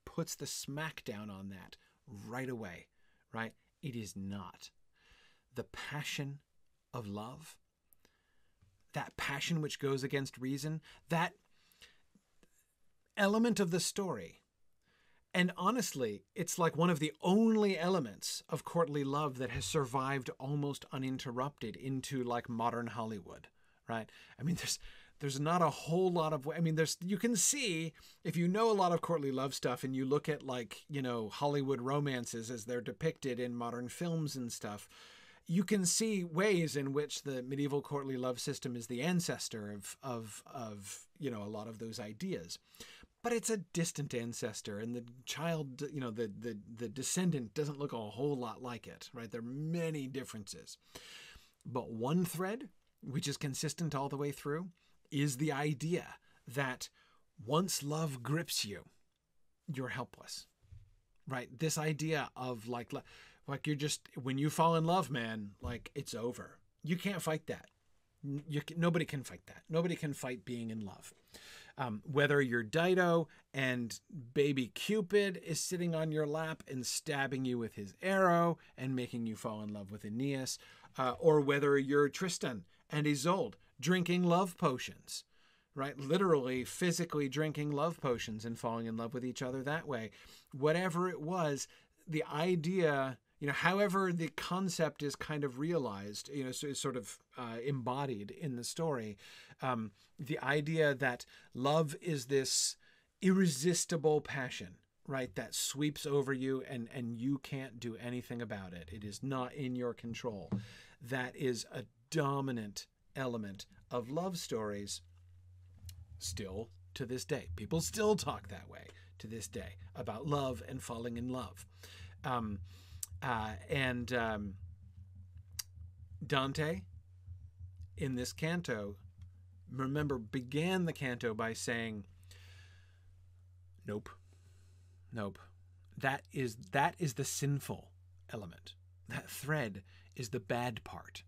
puts the smackdown on that right away, right? It is not. The passion of love, that passion which goes against reason, that element of the story. And honestly, it's like one of the only elements of courtly love that has survived almost uninterrupted into like modern Hollywood, right? I mean, there's not a whole lot of, you can see if you know a lot of courtly love stuff and you look at Hollywood romances as they're depicted in modern films and stuff, you can see ways in which the medieval courtly love system is the ancestor of a lot of those ideas. But it's a distant ancestor, and the child, the descendant doesn't look a whole lot like it, right? There are many differences. But one thread, which is consistent all the way through, is the idea that once love grips you, you're helpless, right? This idea of like you're just, when you fall in love, man, like it's over. You can't fight that. Nobody can fight that. Nobody can fight being in love. Whether you're Dido and baby Cupid is sitting on your lap and stabbing you with his arrow and making you fall in love with Aeneas, or whether you're Tristan and Isolde drinking love potions, right? Literally, physically drinking love potions and falling in love with each other that way. Whatever it was, the idea, however the concept is kind of realized, so it's sort of embodied in the story, the idea that love is this irresistible passion, right, that sweeps over you and you can't do anything about it. It is not in your control. That is a dominant element of love stories still to this day. People still talk that way to this day about love and falling in love. Dante, in this canto, remember, began the canto by saying, nope. That is the sinful element. That thread is the bad part.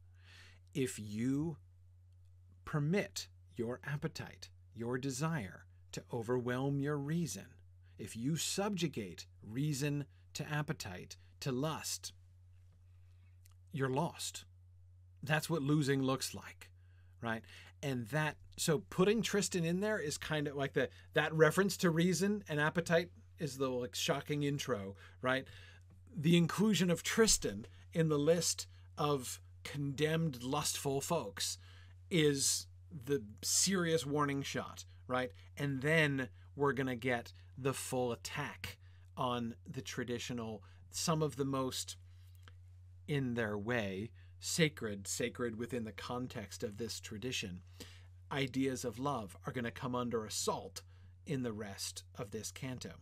If you permit your appetite, your desire, to overwhelm your reason, if you subjugate reason to appetite, to lust, you're lost. That's what losing looks like, right? And so putting Tristan in there is kind of like that reference to reason and appetite is the shocking intro, right? The inclusion of Tristan in the list of condemned lustful folks is the serious warning shot, right? And then we're going to get the full attack on the traditional, some of the most, in their way, sacred within the context of this tradition, ideas of love are going to come under assault in the rest of this canto.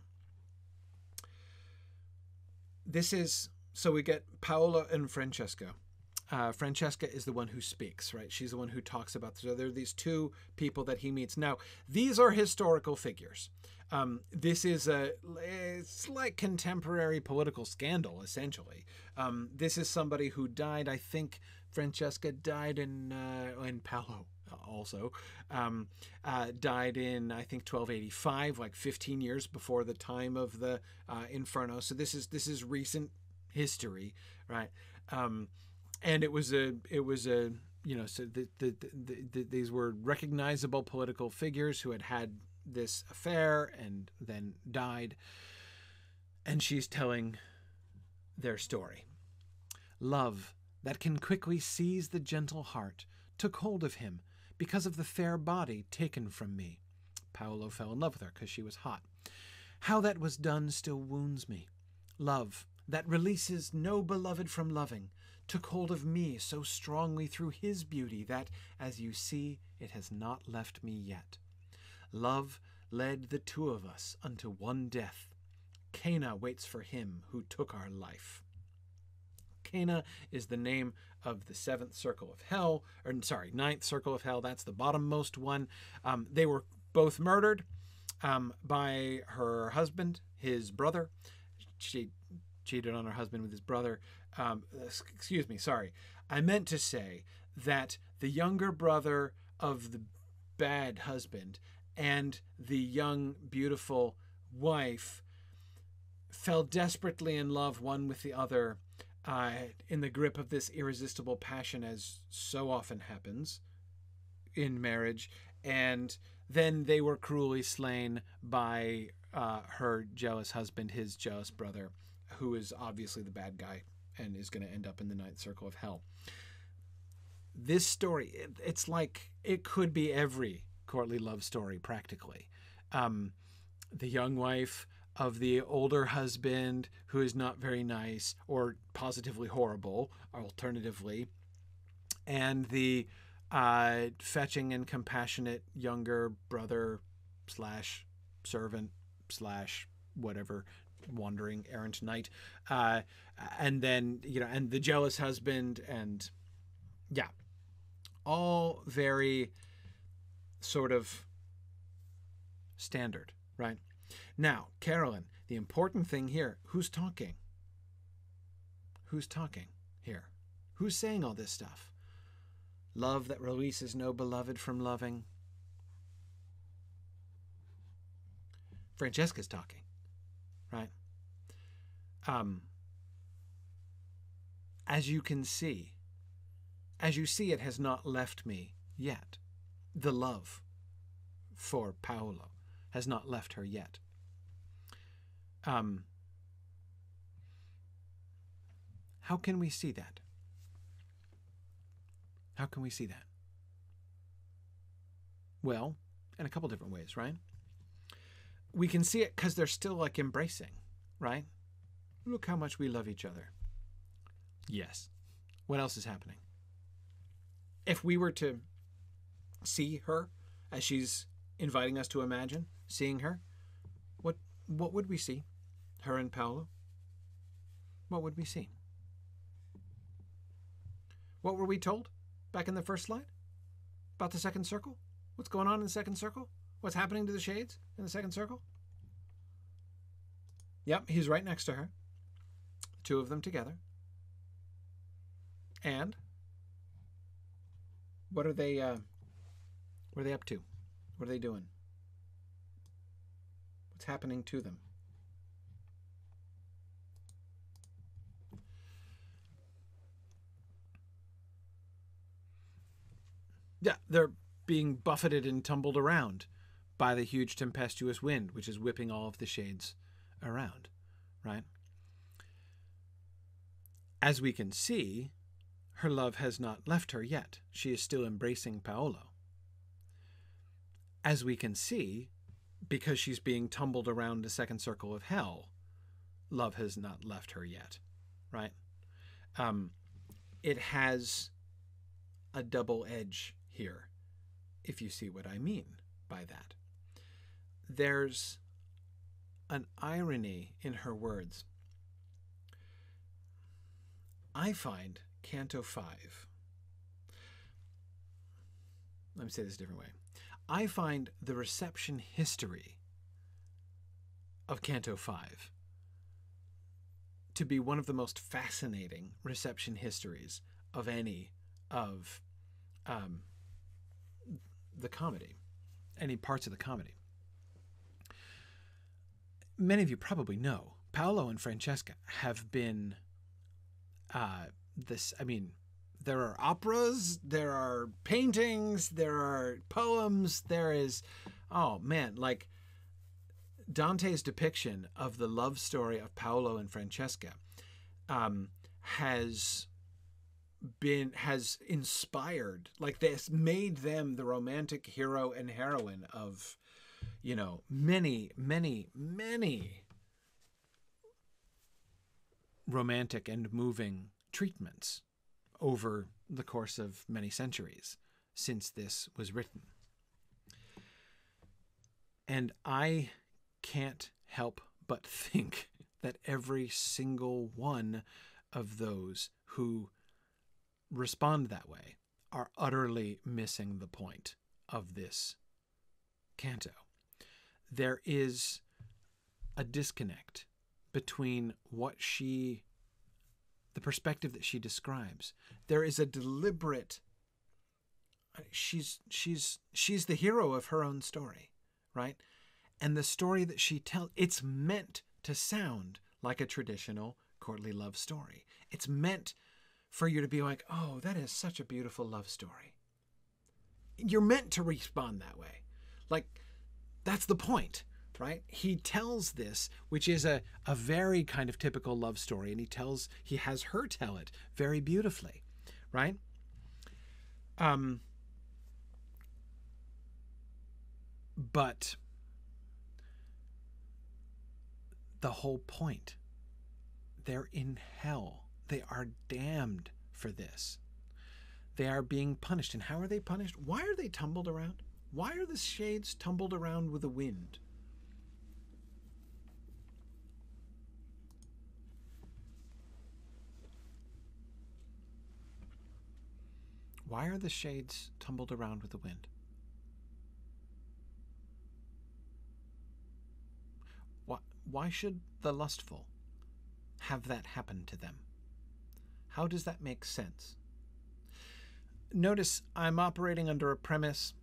So we get Paolo and Francesca. Francesca is the one who speaks, right? She's the one who talks about this. So there are these two people that he meets. Now, these are historical figures. This is it's like contemporary political scandal, essentially. This is somebody who died, I think Francesca died in Paolo also, died in, I think, 1285, like 15 years before the time of the Inferno. So this is recent history, right? And it was so these were recognizable political figures who had this affair and then died. And she's telling their story. Love that can quickly seize the gentle heart took hold of him because of the fair body taken from me. Paolo fell in love with her because she was hot. How that was done still wounds me. Love that releases no beloved from loving took hold of me so strongly through his beauty that, as you see, it has not left me yet. Love led the two of us unto one death. Cana waits for him who took our life. Cana is the name of the ninth circle of hell. That's the bottommost one. They were both murdered by her husband, his brother. She cheated on her husband with his brother. Excuse me, sorry. I meant to say that the younger brother of the bad husband and the young, beautiful wife fell desperately in love one with the other, in the grip of this irresistible passion, as so often happens in marriage. And then they were cruelly slain by her jealous husband, his jealous brother, who is obviously the bad guy and is going to end up in the ninth circle of hell. This story, it's like it could be every courtly love story, practically. The young wife of the older husband who is not very nice or positively horrible, alternatively, and the fetching and compassionate younger brother / servant / whatever, wandering errant knight, and then and the jealous husband, and all very sort of standard, right? Now, Carolyn, the important thing here, who's talking? Who's talking here? Who's saying all this stuff? Love that releases no beloved from loving. Francesca's talking, right? As you see, it has not left me yet. The love for Paolo, has not left her yet. How can we see that? How can we see that? Well, in a couple different ways, right? We can see it because they're still like embracing, right? Look how much we love each other. Yes. What else is happening? If we were to see her as she's inviting us to imagine seeing her, what would we see? Her and Paolo? What would we see? What were we told back in the first slide about the second circle? What's going on in the second circle? What's happening to the shades in the second circle? Yep, he's right next to her. The two of them together. And what are they up to? What are they doing? What's happening to them? Yeah, they're being buffeted and tumbled around by the huge tempestuous wind, which is whipping all of the shades around, right? As we can see, her love has not left her yet. She is still embracing Paolo. As we can see, because she's being tumbled around the second circle of hell, love has not left her yet, right? It has a double edge here, if you see what I mean by that. There's an irony in her words. I find Canto 5, let me say this a different way. I find the reception history of Canto 5 to be one of the most fascinating reception histories of any of the comedy, any parts of the comedy. Many of you probably know Paolo and Francesca have been there are operas, there are paintings, there are poems, there is, oh man, like Dante's depiction of the love story of Paolo and Francesca has inspired, like this made them the romantic hero and heroine of, you know, many romantic and moving treatments over the course of many centuries since this was written. And I can't help but think that every single one of those who respond that way are utterly missing the point of this canto. There is a disconnect between the perspective that she describes. There is a deliberate, she's the hero of her own story, right? And the story that she tells, it's meant to sound like a traditional courtly love story. It's meant for you to be like, oh, that is such a beautiful love story. You're meant to respond that way. Like, that's the point, right? He tells this, which is a very kind of typical love story, and he has her tell it very beautifully, right? But the whole point, they're in hell. They are damned for this. They are being punished. And how are they punished? Why are they tumbled around? Why are the shades tumbled around with the wind? Why are the shades tumbled around with the wind? Why should the lustful have that happen to them? How does that make sense? Notice I'm operating under a premise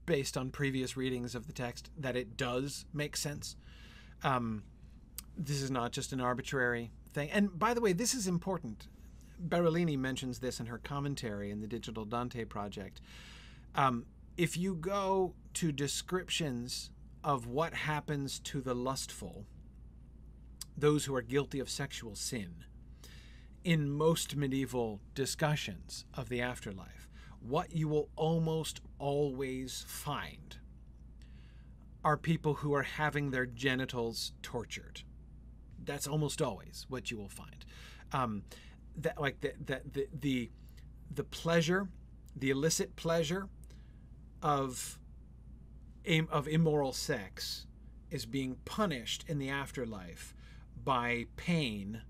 based on previous readings of the text that it does make sense. This is not just an arbitrary thing. And by the way, this is important. Berolini mentions this in her commentary in the Digital Dante Project. if you go to descriptions of what happens to the lustful, those who are guilty of sexual sin, in most medieval discussions of the afterlife, what you will almost always find are people who are having their genitals tortured. That's almost always what you will find. The pleasure, the illicit pleasure of immoral sex is being punished in the afterlife by pain,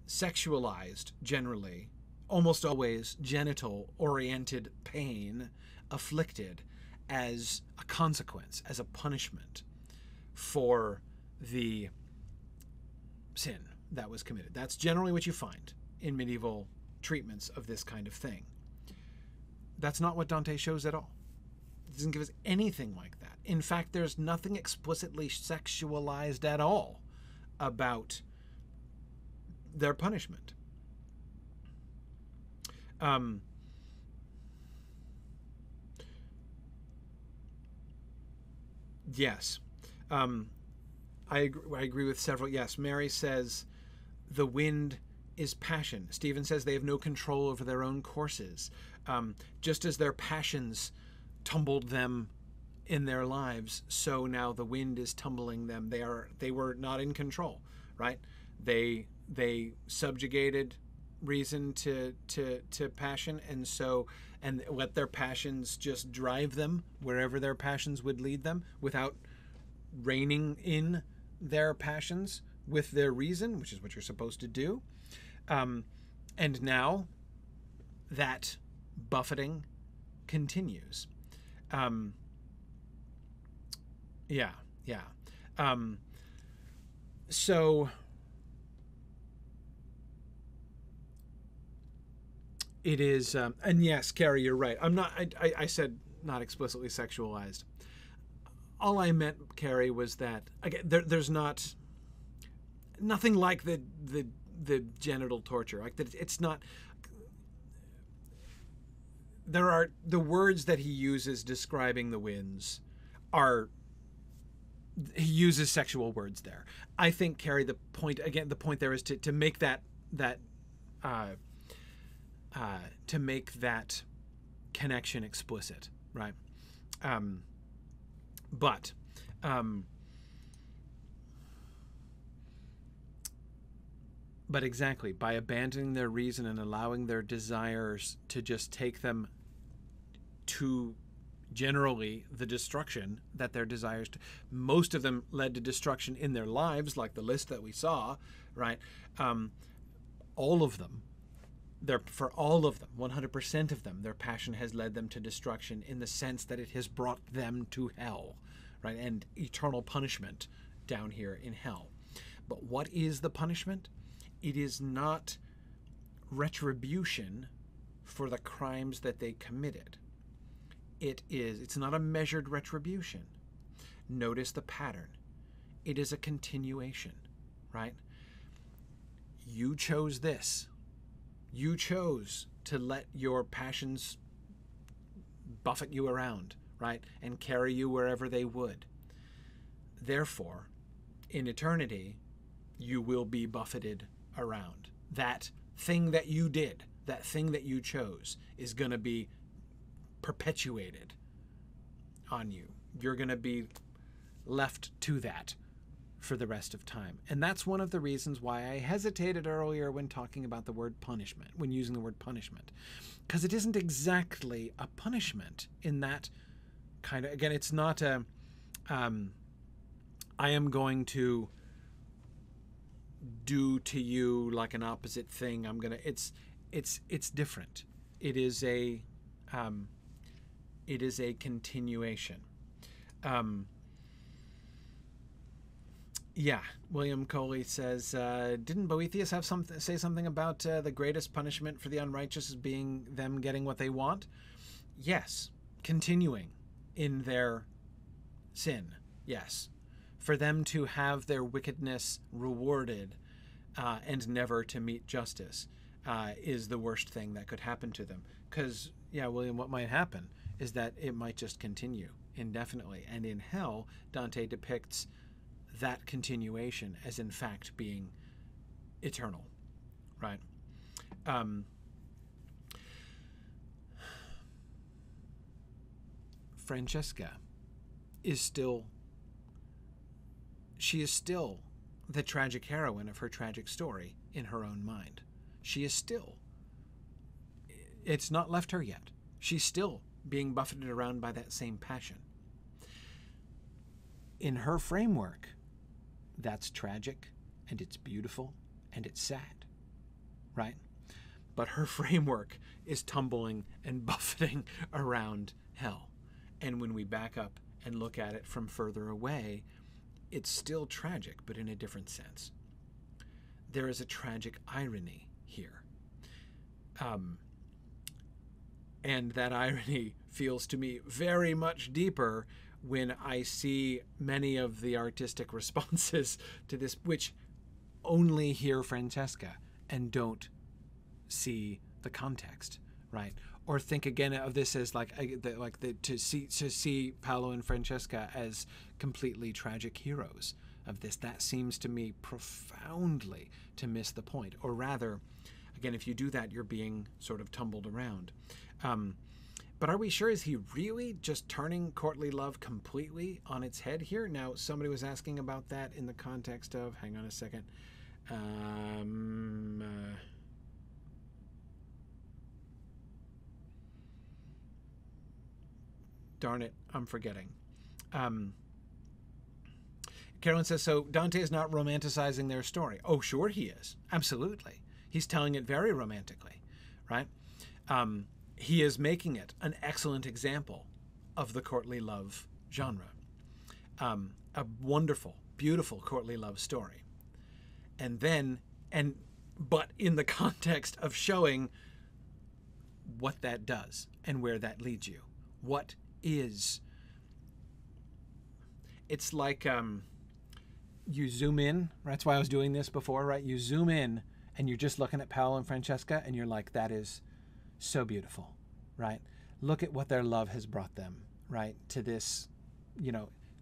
sexualized generally, almost always genital-oriented pain afflicted as a consequence, as a punishment for the sin that was committed. That's generally what you find in medieval treatments of this kind of thing. That's not what Dante shows at all. It doesn't give us anything like that. In fact, there's nothing explicitly sexualized at all about their punishment. Yes. I agree with several. Yes, Mary says the wind is passion. Stephen says they have no control over their own courses. Just as their passions tumbled them in their lives, so now the wind is tumbling them. They were not in control, right? They subjugated reason to passion, and let their passions just drive them wherever their passions would lead them, without reining in their passions with their reason, which is what you're supposed to do. And now that buffeting continues. So it is, and yes, Carrie, you're right. I said not explicitly sexualized. All I meant, Carrie, was that, again, there's nothing like the genital torture. Like that, it's not. There are the words that he uses describing the winds are. He uses sexual words there. I think, Carrie, the point there is to make that to make that connection explicit, right? But exactly, by abandoning their reason and allowing their desires to just take them to generally the destruction that their desires to, most of them led to destruction in their lives, like the list that we saw, right? All of them, for all of them, 100% of them, their passion has led them to destruction, in the sense that it has brought them to hell, right? And eternal punishment down here in hell. But what is the punishment? It is not retribution for the crimes that they committed. It's not a measured retribution. Notice the pattern. It is a continuation, right? You chose this. You chose to let your passions buffet you around, right? And carry you wherever they would. Therefore, in eternity, you will be buffeted around. That thing that you did, that thing that you chose, is going to be perpetuated on you. You're going to be left to that for the rest of time. And that's one of the reasons why I hesitated earlier when talking about the word punishment, when using the word punishment. Because it isn't exactly a punishment in that kind of, again, it's not a, I am going to do to you like an opposite thing. It's different. It is a continuation. William Coley says, didn't Boethius have say something about the greatest punishment for the unrighteous as being them getting what they want? Yes. Continuing in their sin. Yes. For them to have their wickedness rewarded and never to meet justice is the worst thing that could happen to them. Because, William, what might happen is that it might just continue indefinitely. And in hell, Dante depicts that continuation as in fact being eternal, right? Francesca is still, she is still the tragic heroine of her tragic story in her own mind. She is still, it's not left her yet. She's still being buffeted around by that same passion. In her framework, that's tragic, and it's beautiful, and it's sad, right? But her framework is tumbling and buffeting around hell. And when we back up and look at it from further away, it's still tragic, but in a different sense. There is a tragic irony here. And that irony feels to me very much deeper when I see many of the artistic responses to this, which only hear Francesca and don't see the context, right? Or think again of this as to see Paolo and Francesca as completely tragic heroes of this. That seems to me profoundly to miss the point. Or rather, again, if you do that, you're being sort of tumbled around. But are we sure? Is he really just turning courtly love completely on its head here? Now, somebody was asking about that in the context of, hang on a second. Darn it, I'm forgetting. Carolyn says, so Dante is not romanticizing their story. Oh, sure he is. Absolutely. He's telling it very romantically, right? He is making it an excellent example of the courtly love genre. A wonderful, beautiful courtly love story. But in the context of showing what that does and where that leads you. What is, it's like you zoom in, that's why I was doing this before, right? You zoom in and you're just looking at Paolo and Francesca and you're like, that is so beautiful, right? Look at what their love has brought them, right? To this,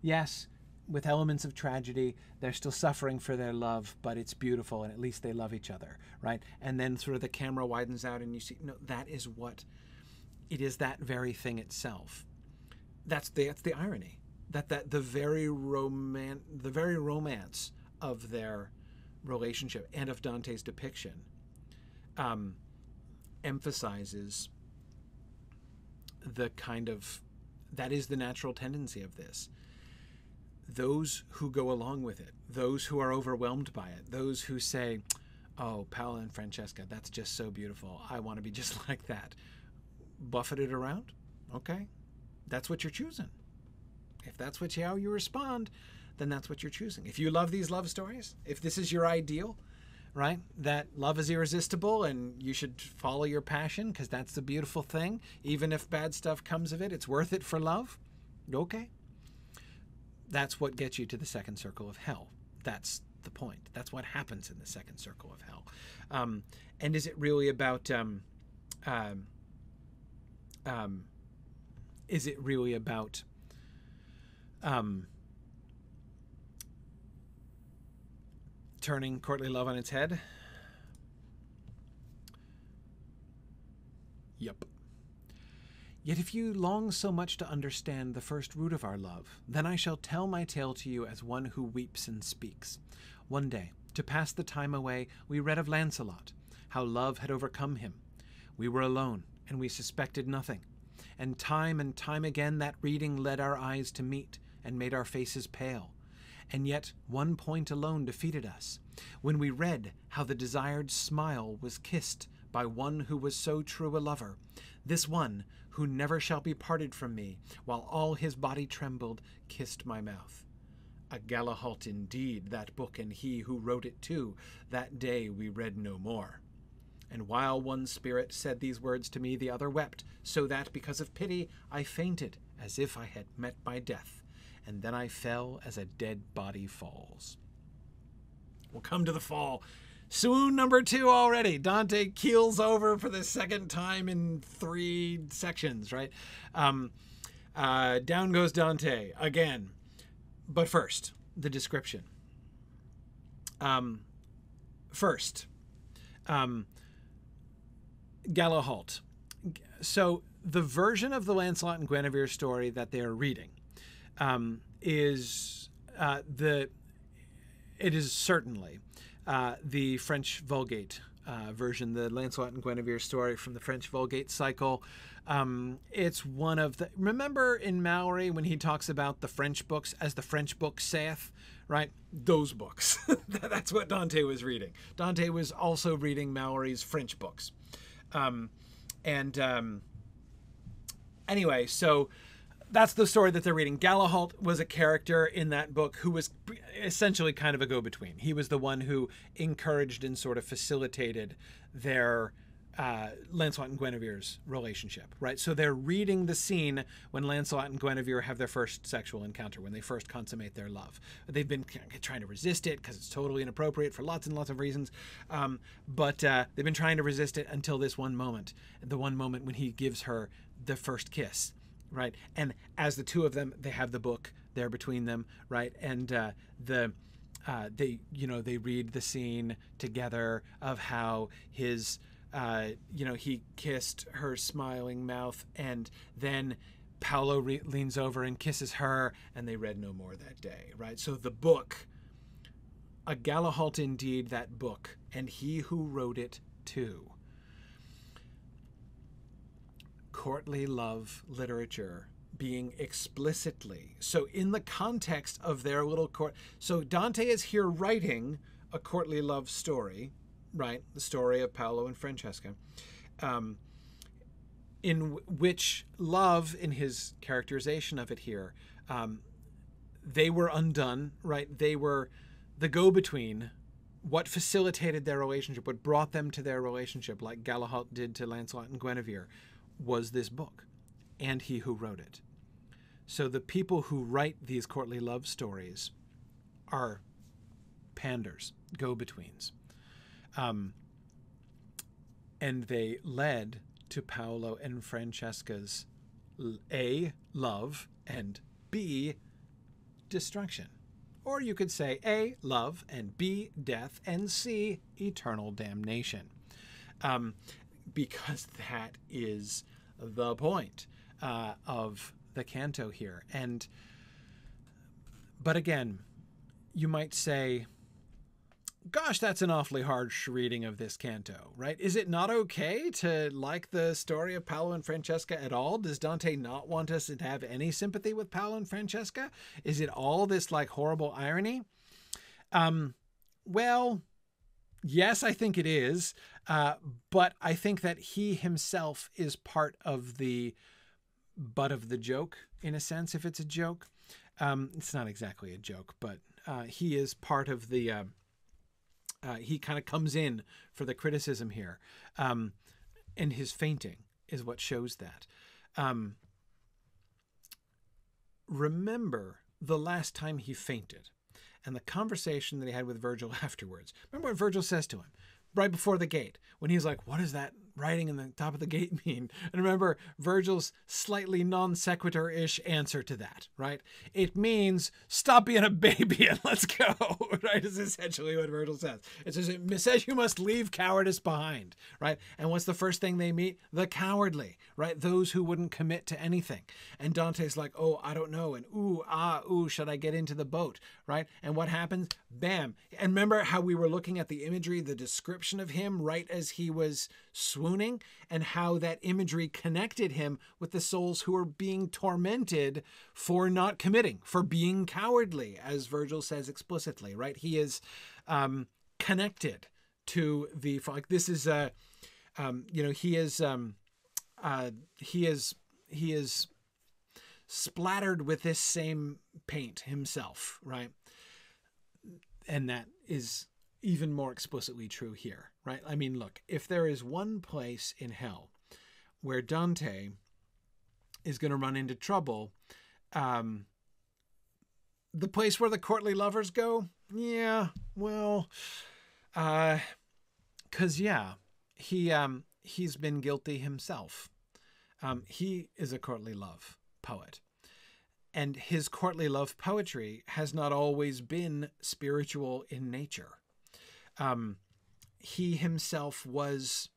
yes, with elements of tragedy, they're still suffering for their love, but it's beautiful and at least they love each other, right? And then sort of the camera widens out and you see, no, that is what, it is that very thing itself. That's the irony. That the very romance of their relationship and of Dante's depiction emphasizes the kind of, that is the natural tendency of this. Those who go along with it, those who are overwhelmed by it, those who say, oh, Paolo and Francesca, that's just so beautiful. I want to be just like that. Buffeted around? Okay. That's what you're choosing. If that's how you respond, then that's what you're choosing. If you love these love stories, if this is your ideal, right, that love is irresistible and you should follow your passion because that's the beautiful thing, even if bad stuff comes of it, it's worth it for love, okay. That's what gets you to the second circle of hell. That's the point. That's what happens in the second circle of hell. And is it really about... is it really about turning courtly love on its head? Yep. Yet if you long so much to understand the first root of our love, then I shall tell my tale to you as one who weeps and speaks. One day, to pass the time away, we read of Lancelot, how love had overcome him. We were alone, and we suspected nothing. And time again that reading led our eyes to meet and made our faces pale. And yet one point alone defeated us, when we read how the desired smile was kissed by one who was so true a lover, this one who never shall be parted from me, while all his body trembled, kissed my mouth. A Galahalt indeed, that book, and he who wrote it too. That day we read no more. And while one spirit said these words to me, the other wept, so that, because of pity, I fainted, as if I had met my death, and then I fell as a dead body falls. We'll come to the fall Swoon number 2 already. Dante keels over for the second time in 3 sections, right? Down goes Dante again. But first, the description. First, Galahalt. So the version of the Lancelot and Guinevere story that they are reading is certainly the French Vulgate version, the Lancelot and Guinevere story from the French Vulgate cycle. It's one of the, remember in Malory when he talks about the French books as the French book saith, right? Those books. That's what Dante was reading. Dante was also reading Malory's French books. Anyway, so that's the story that they're reading. Galahalt was a character in that book who was essentially kind of a go-between. He was the one who encouraged and sort of facilitated their Lancelot and Guinevere's relationship, right? So they're reading the scene when Lancelot and Guinevere have their first sexual encounter, when they first consummate their love. They've been trying to resist it because it's totally inappropriate for lots and lots of reasons, but they've been trying to resist it until this one moment, the one moment when he gives her the first kiss, right? And as the two of them, they have the book there between them, right? And they read the scene together of how his he kissed her smiling mouth, and then Paolo leans over and kisses her, and they read no more that day, right? So the book, a Galahalt indeed, that book, and he who wrote it too. Courtly love literature being explicitly, so in the context of their little court, so Dante is here writing a courtly love story, right? The story of Paolo and Francesca, in which love, in his characterization of it here, they were undone, right? They were the go-between, what facilitated their relationship, what brought them to their relationship, like Galahalt did to Lancelot and Guinevere, was this book, and he who wrote it. So the people who write these courtly love stories are panders, go-betweens. And they led to Paolo and Francesca's A, love, and B, destruction. Or you could say A, love, and B, death, and C, eternal damnation. Because that is the point of the canto here. But again, you might say, gosh, that's an awfully harsh reading of this canto, right? Is it not okay to like the story of Paolo and Francesca at all? Does Dante not want us to have any sympathy with Paolo and Francesca? Is it all this like horrible irony? Well, yes, I think it is. But I think that he himself is part of the butt of the joke, in a sense, if it's a joke. It's not exactly a joke, but he is part of the... he kind of comes in for the criticism here. And his fainting is what shows that. Remember the last time he fainted and the conversation that he had with Virgil afterwards. Remember what Virgil says to him right before the gate, when he's like, what does that writing in the top of the gate mean? And remember Virgil's slightly non sequitur-ish answer to that, right? It means stop being a baby and let's go, right? Is essentially what Virgil says. It says you must leave cowardice behind, right? And what's the first thing they meet? The cowardly, right? Those who wouldn't commit to anything. And Dante's like, oh, I don't know. And ooh, should I get into the boat, right? And what happens? Bam. And remember how we were looking at the imagery, the description of him right as he was swooning, and how that imagery connected him with the souls who are being tormented for not committing, for being cowardly, as Virgil says explicitly, right? He is connected to the, like, this is he is splattered with this same paint himself, right? And that is even more explicitly true here, right? I mean, look, if there is one place in hell where Dante is going to run into trouble, the place where the courtly lovers go, yeah, well, 'cause yeah, he's been guilty himself. He is a courtly love poet, and his courtly love poetry has not always been spiritual in nature. He himself was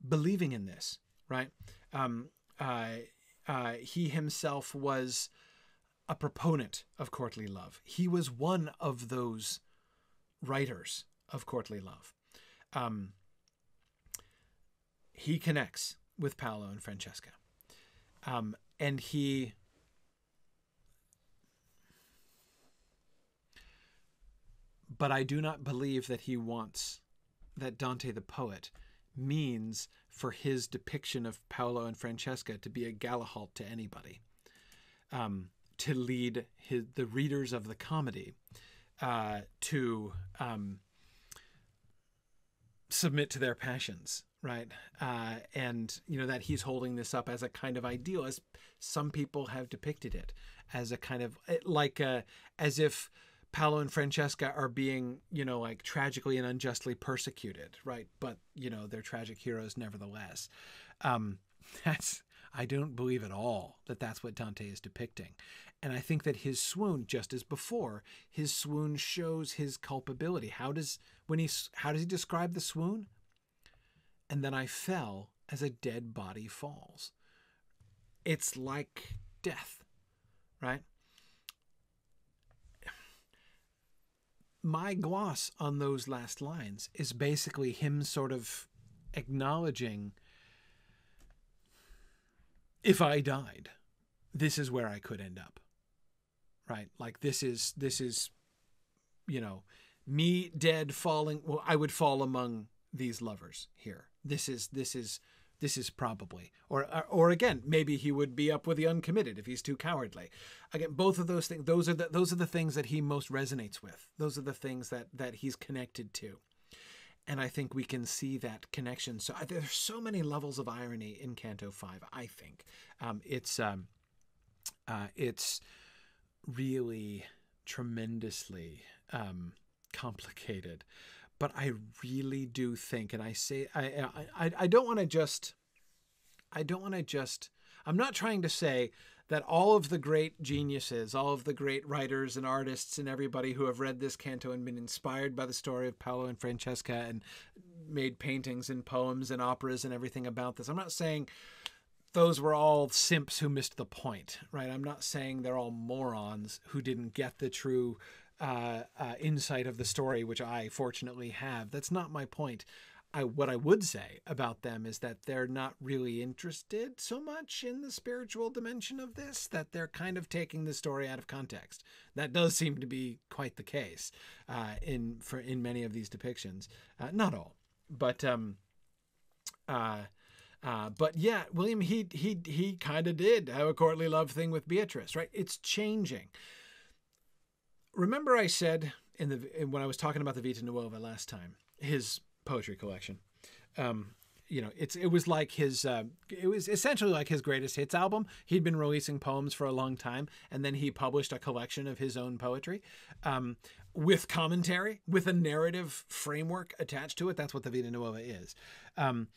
believing in this, right? He himself was a proponent of courtly love. He was one of those writers of courtly love. He connects with Paolo and Francesca. And he but I do not believe that he wants, that Dante the poet means for his depiction of Paolo and Francesca to be a Galahalt to anybody, to lead the readers of the comedy to submit to their passions, right? And, you know, that he's holding this up as a kind of ideal, as some people have depicted it, as a kind of, like, as if Paolo and Francesca are being, you know, like tragically and unjustly persecuted, right? But, you know, they're tragic heroes nevertheless. I don't believe at all that that's what Dante is depicting. And I think that his swoon, just as before, his swoon shows his culpability. How does he describe the swoon? And then I fell as a dead body falls. It's like death, right? My gloss on those last lines is basically him sort of acknowledging, if I died, this is where I could end up, right? Like this is, you know, me dead falling. Well, I would fall among these lovers here. This is probably, or again, maybe he would be up with the uncommitted if he's too cowardly. Again, both of those things, those are the things that he most resonates with. Those are the things that he's connected to. And I think we can see that connection. So there's so many levels of irony in Canto 5, I think. It's really tremendously complicated. But I really do think, and I say, I don't want to just, I'm not trying to say that all of the great geniuses, all of the great writers and artists and everybody who have read this canto and been inspired by the story of Paolo and Francesca and made paintings and poems and operas and everything about this. I'm not saying those were all simps who missed the point, right? I'm not saying they're all morons who didn't get the true insight of the story, which I fortunately have. That's not my point. What I would say about them is that they're not really interested so much in the spiritual dimension of this, that they're kind of taking the story out of context. That does seem to be quite the case in many of these depictions. Not all, but yeah, William, he kind of did have a courtly love thing with Beatrice, right? It's changing. Remember I said when I was talking about the Vita Nuova last time, his poetry collection, you know, it was essentially like his greatest hits album. He'd been releasing poems for a long time, and then he published a collection of his own poetry, with commentary, with a narrative framework attached to it. That's what the Vita Nuova is. And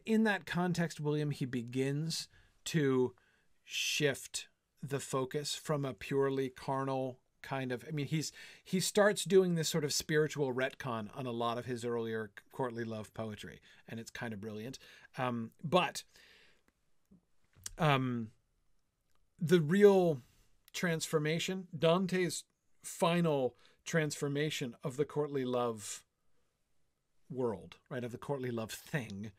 in that context, William, he begins to shift the focus from a purely carnal kind of, I mean, he starts doing this sort of spiritual retcon on a lot of his earlier courtly love poetry, and it's kind of brilliant. But the real transformation, Dante's final transformation of the courtly love world, right, of the courtly love thing,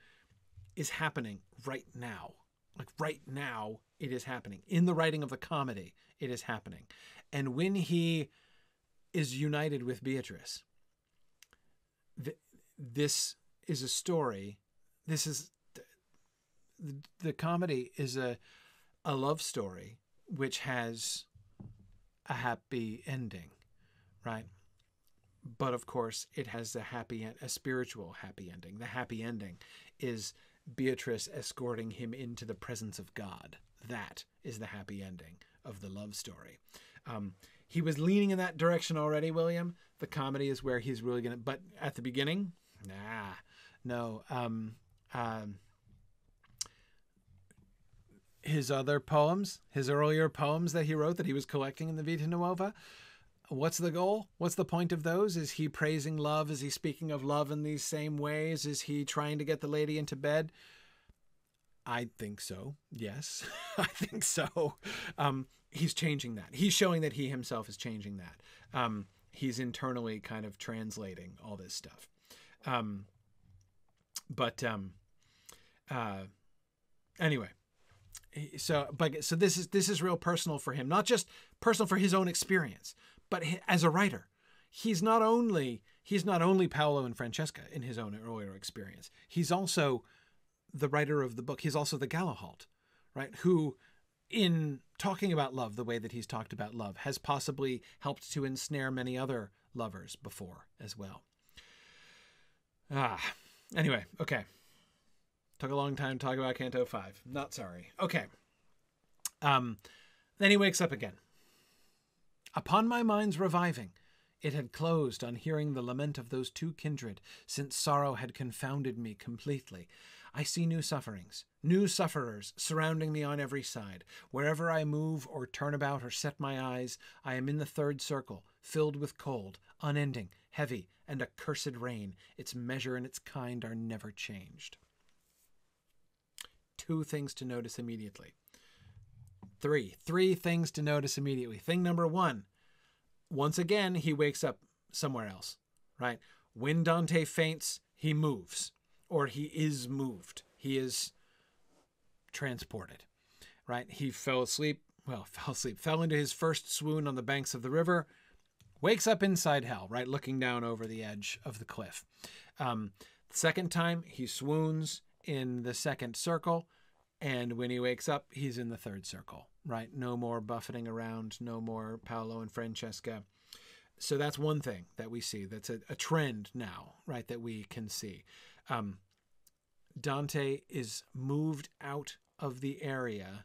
is happening right now. Like right now, it is happening. In the writing of the comedy, it is happening. And when he is united with Beatrice, this is a story. This is the comedy is a love story which has a happy ending, right? But of course, it has a spiritual happy ending. The happy ending is Beatrice escorting him into the presence of God. That is the happy ending of the love story. he was leaning in that direction already, William. The comedy is where he's really going to, but at the beginning, nah, no. His other poems, his earlier poems that he wrote that he was collecting in the Vita Nuova, what's the goal? What's the point of those? Is he praising love? Is he speaking of love in these same ways? Is he trying to get the lady into bed? I think so. Yes, I think so. He's changing that. He's showing that he himself is changing that. He's internally kind of translating all this stuff. Anyway, so this is real personal for him, not just personal for his own experience, but as a writer. He's not only Paolo and Francesca in his own earlier experience. He's also the writer of the book. He's also the Galahalt, right? Who, in talking about love the way that he's talked about love, has possibly helped to ensnare many other lovers before as well. Anyway, okay. Took a long time to talk about Canto 5. Not sorry. Okay. Then he wakes up again. Upon my mind's reviving, it had closed on hearing the lament of those two kindred, since sorrow had confounded me completely. I see new sufferings, new sufferers surrounding me on every side. Wherever I move or turn about or set my eyes, I am in the third circle, filled with cold, unending, heavy, and accursed rain. Its measure and its kind are never changed. Two things to notice immediately. Three things to notice immediately. Thing number one, once again, he wakes up somewhere else, right? When Dante faints, he moves, or he is moved. He is transported, right? He fell into his first swoon on the banks of the river, wakes up inside hell, right? Looking down over the edge of the cliff. Second time, he swoons in the second circle. And when he wakes up, he's in the third circle, right? No more buffeting around, no more Paolo and Francesca. So that's one thing that we see. That's a trend now, right, that we can see. Dante is moved out of the area,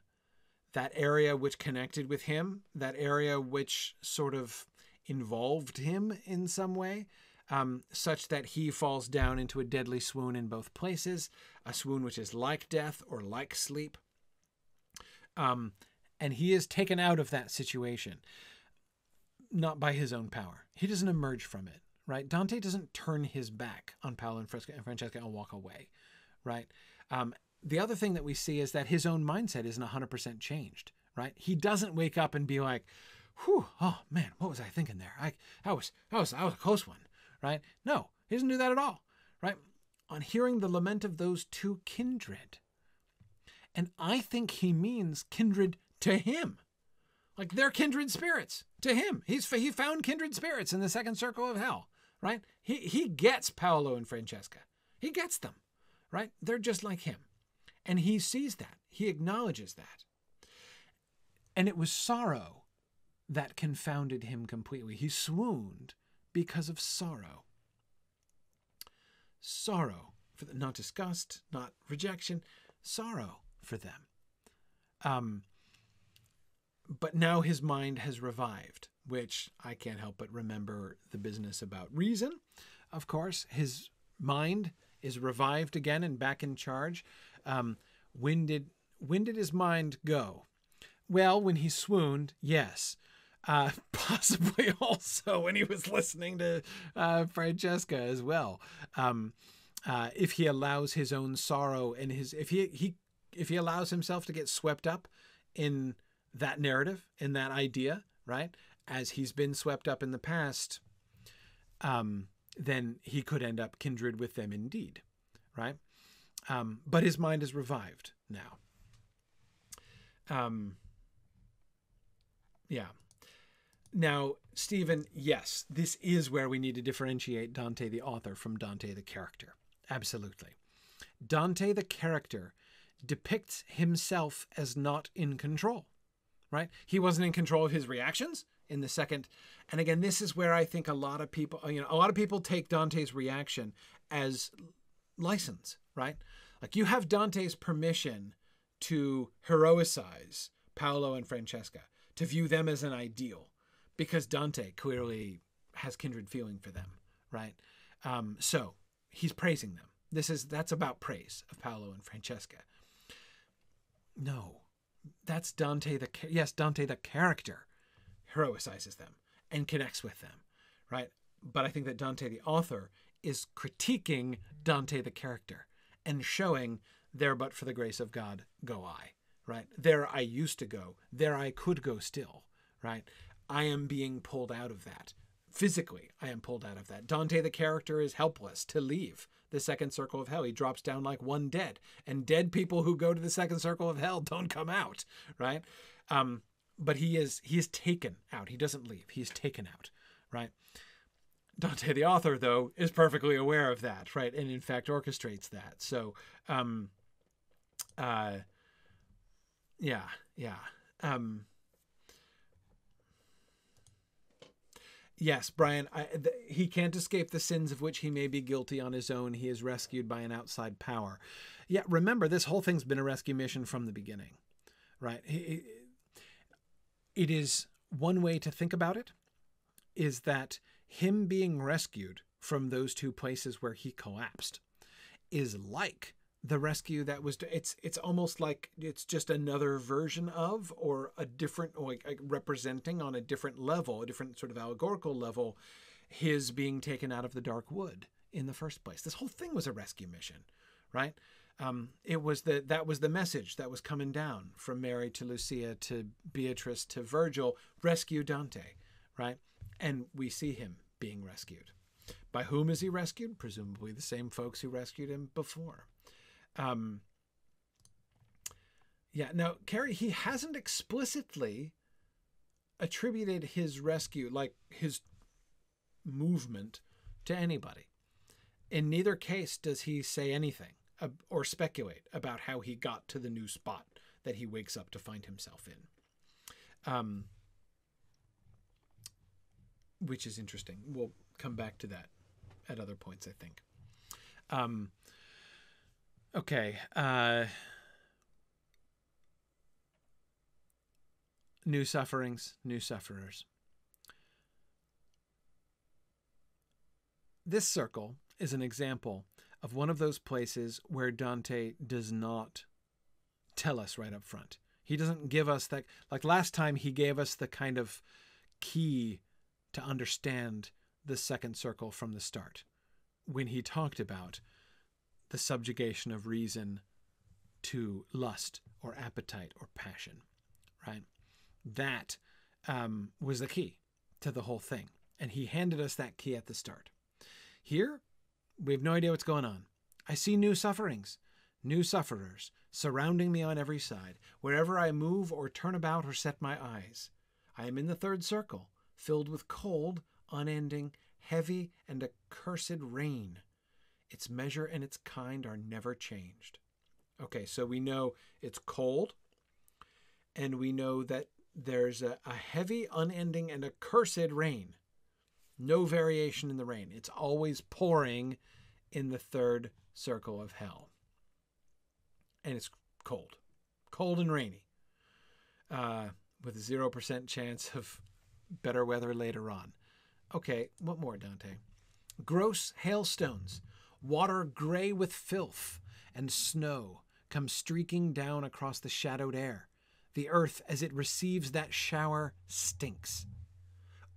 that area which connected with him, that area which sort of involved him in some way, such that he falls down into a deadly swoon in both places, a swoon which is like death or like sleep. And he is taken out of that situation, not by his own power. He doesn't emerge from it, right? Dante doesn't turn his back on Paolo and Francesca and walk away, right? The other thing that we see is that his own mindset isn't 100% changed, right? He doesn't wake up and be like, whew, oh man, what was I thinking there? That was a close one. Right? No, he doesn't do that at all. Right? On hearing the lament of those two kindred. And I think he means kindred to him. Like they're kindred spirits to him. He found kindred spirits in the second circle of hell. Right? He gets Paolo and Francesca. He gets them. Right? They're just like him. And he sees that. He acknowledges that. And it was sorrow that confounded him completely. He swooned because of sorrow. Sorrow, for not disgust, not rejection, sorrow for them. But now his mind has revived, which I can't help but remember the business about reason. Of course, his mind is revived again and back in charge. When did his mind go? Well, when he swooned, yes. Possibly also when he was listening to Francesca as well. If he allows his own sorrow and if he allows himself to get swept up in that narrative, in that idea, right, as he's been swept up in the past, then he could end up kindred with them indeed, right? But his mind is revived now. Yeah. Now, Stephen, yes, this is where we need to differentiate Dante the author from Dante the character. Absolutely. Dante the character depicts himself as not in control, right? He wasn't in control of his reactions in the second. And again, this is where I think a lot of people take Dante's reaction as license, right? Like you have Dante's permission to heroicize Paolo and Francesca, to view them as an ideal. because Dante clearly has kindred feeling for them, right? So he's praising them. That's about praise of Paolo and Francesca. No, that's Dante Dante the character heroicizes them and connects with them, right? But I think that Dante the author is critiquing Dante the character and showing, there but for the grace of God go I, right? There I used to go, there I could go still, right? I am being pulled out of that. Physically, I am pulled out of that. Dante the character is helpless to leave the second circle of hell. He drops down like one dead, and dead people who go to the second circle of hell don't come out, right? But he is taken out. He doesn't leave. He's taken out, right? Dante the author, though, is perfectly aware of that, right? And in fact orchestrates that. So, yes, Brian, he can't escape the sins of which he may be guilty on his own. He is rescued by an outside power. Yeah, remember, this whole thing's been a rescue mission from the beginning, right? It is one way to think about it, is that him being rescued from those two places where he collapsed is like the rescue that was, it's almost like it's just another version of, or a different, like representing on a different level, a different sort of allegorical level, his being taken out of the dark wood in the first place. This whole thing was a rescue mission, right? That was the message that was coming down from Mary to Lucia to Beatrice to Virgil: rescue Dante, right? And we see him being rescued. By whom is he rescued? Presumably the same folks who rescued him before. Now, Carrie, he hasn't explicitly attributed his rescue, like his movement, to anybody. In neither case does he say anything or speculate about how he got to the new spot that he wakes up to find himself in. Which is interesting. We'll come back to that at other points, I think. Okay. New sufferings, new sufferers. This circle is an example of one of those places where Dante does not tell us right up front. He doesn't give us that, like last time he gave us the kind of key to understand the second circle from the start, when he talked about the subjugation of reason to lust or appetite or passion, right? That was the key to the whole thing. And he handed us that key at the start. Here, we have no idea what's going on. I see new sufferings, new sufferers surrounding me on every side, wherever I move or turn about or set my eyes. I am in the third circle, filled with cold, unending, heavy, and accursed rain. Its measure and its kind are never changed. Okay, so we know it's cold, and we know that there's a heavy, unending, and accursed rain. No variation in the rain. It's always pouring in the third circle of hell. And it's cold. Cold and rainy. With a 0% chance of better weather later on. Okay, what more, Dante? Gross hailstones, water gray with filth, and snow come streaking down across the shadowed air. The earth, as it receives that shower, stinks.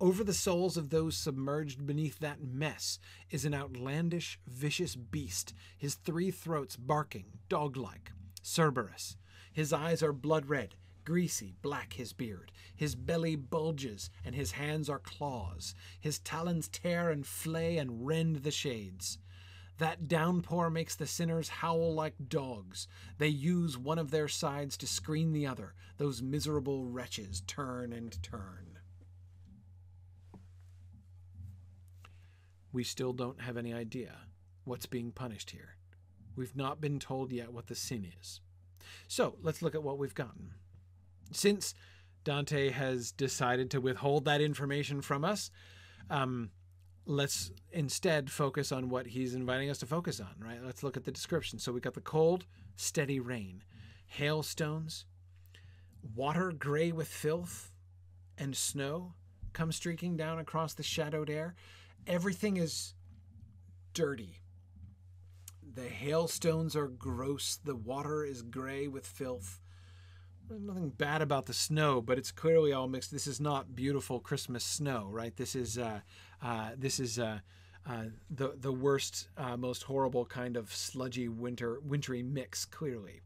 Over the souls of those submerged beneath that mess is an outlandish, vicious beast, his three throats barking, dog-like. Cerberus. His eyes are blood red, greasy, black his beard. His belly bulges, and his hands are claws. His talons tear and flay and rend the shades. That downpour makes the sinners howl like dogs. They use one of their sides to screen the other. Those miserable wretches turn and turn. We still don't have any idea what's being punished here. We've not been told yet what the sin is. So let's look at what we've gotten. Since Dante has decided to withhold that information from us, let's instead focus on what he's inviting us to focus on, right? Let's look at the description. So we got the cold, steady rain, hailstones, water gray with filth, and snow come streaking down across the shadowed air. Everything is dirty. The hailstones are gross. The water is gray with filth. There's nothing bad about the snow, but it's clearly all mixed. This is not beautiful Christmas snow, right? This is the worst, most horrible kind of sludgy wintry mix, clearly.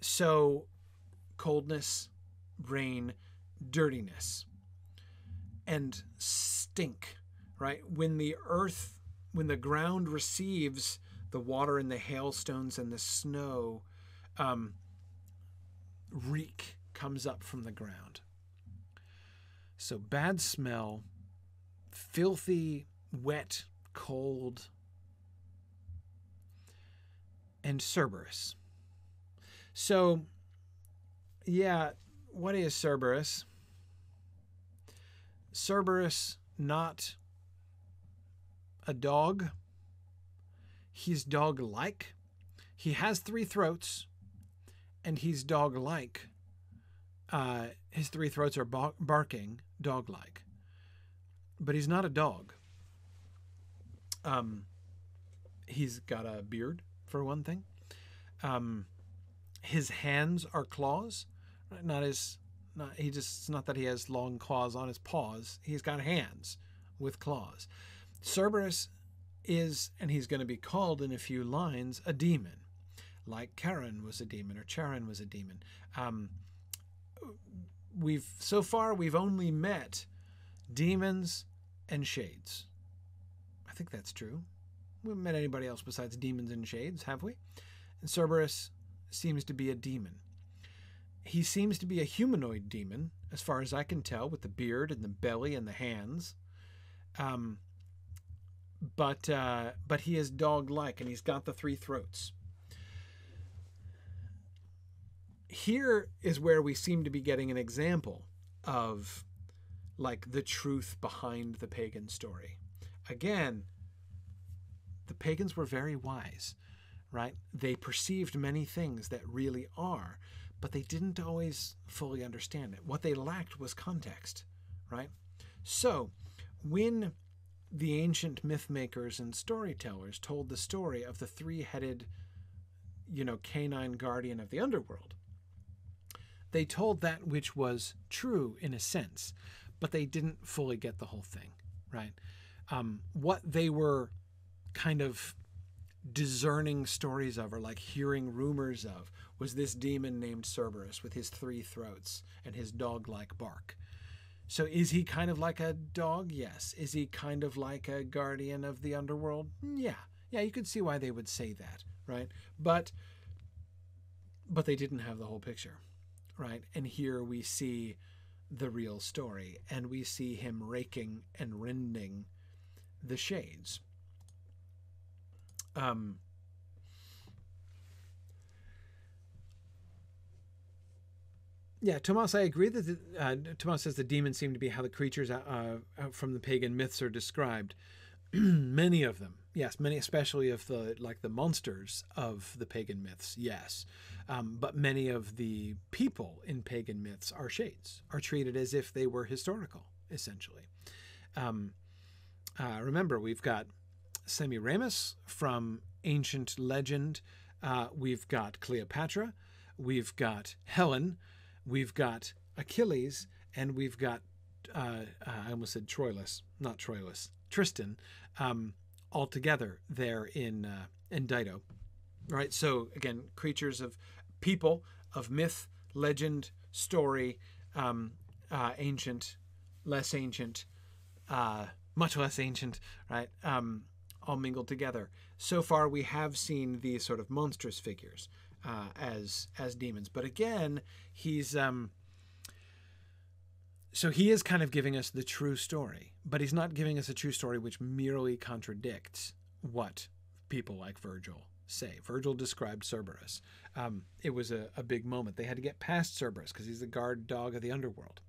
So coldness, rain, dirtiness, and stink, right? When the ground receives the water and the hailstones and the snow, reek comes up from the ground. So bad smell, filthy, wet, cold, and Cerberus. So, yeah, what is Cerberus? Cerberus, not a dog. He's dog-like. He has 3 throats, and he's dog-like. His 3 throats are barking, dog-like. But he's not a dog. He's got a beard, for one thing. His hands are claws. It's not that he has long claws on his paws. He's got hands with claws. Cerberus is, and he's going to be called in a few lines, a demon. Like Charon was a demon, or Charon was a demon. So far we've only met demons and shades. I think that's true. We haven't met anybody else besides demons and shades, have we? And Cerberus seems to be a demon. He seems to be a humanoid demon, as far as I can tell, with the beard and the belly and the hands. But he is dog-like, and he's got the 3 throats. Here is where we seem to be getting an example of, like, the truth behind the pagan story. Again, the pagans were very wise, right? They perceived many things that really are, but they didn't always fully understand it. What they lacked was context, right? So, when the ancient myth makers and storytellers told the story of the 3-headed, canine guardian of the underworld, they told that which was true in a sense, but they didn't fully get the whole thing, right? What they were kind of discerning stories of, or like hearing rumors of, was this demon named Cerberus with his 3 throats and his dog-like bark. So is he kind of like a dog? Yes. Is he kind of like a guardian of the underworld? Yeah. Yeah, you could see why they would say that, right? But they didn't have the whole picture, right? And here we see the real story, and we see him raking and rending the shades. Yeah, Tomas, I agree that Tomas says the demons seem to be how the creatures from the pagan myths are described. Many of them, yes, many, especially of the monsters of the pagan myths, yes. But many of the people in pagan myths are shades, are treated as if they were historical, essentially. Remember, we've got Semiramis from ancient legend. We've got Cleopatra. We've got Helen. We've got Achilles. And we've got, I almost said Troilus, not Troilus, Tristan, all together there in Dido. Right? So, again, creatures of people, of myth, legend, story, ancient, less ancient, much less ancient, right? All mingled together. So far, we have seen these sort of monstrous figures as demons. But again, he's so he is kind of giving us the true story, but he's not giving us a true story which merely contradicts what people like Virgil say. Virgil described Cerberus. It was a big moment. They had to get past Cerberus because he's the guard dog of the underworld.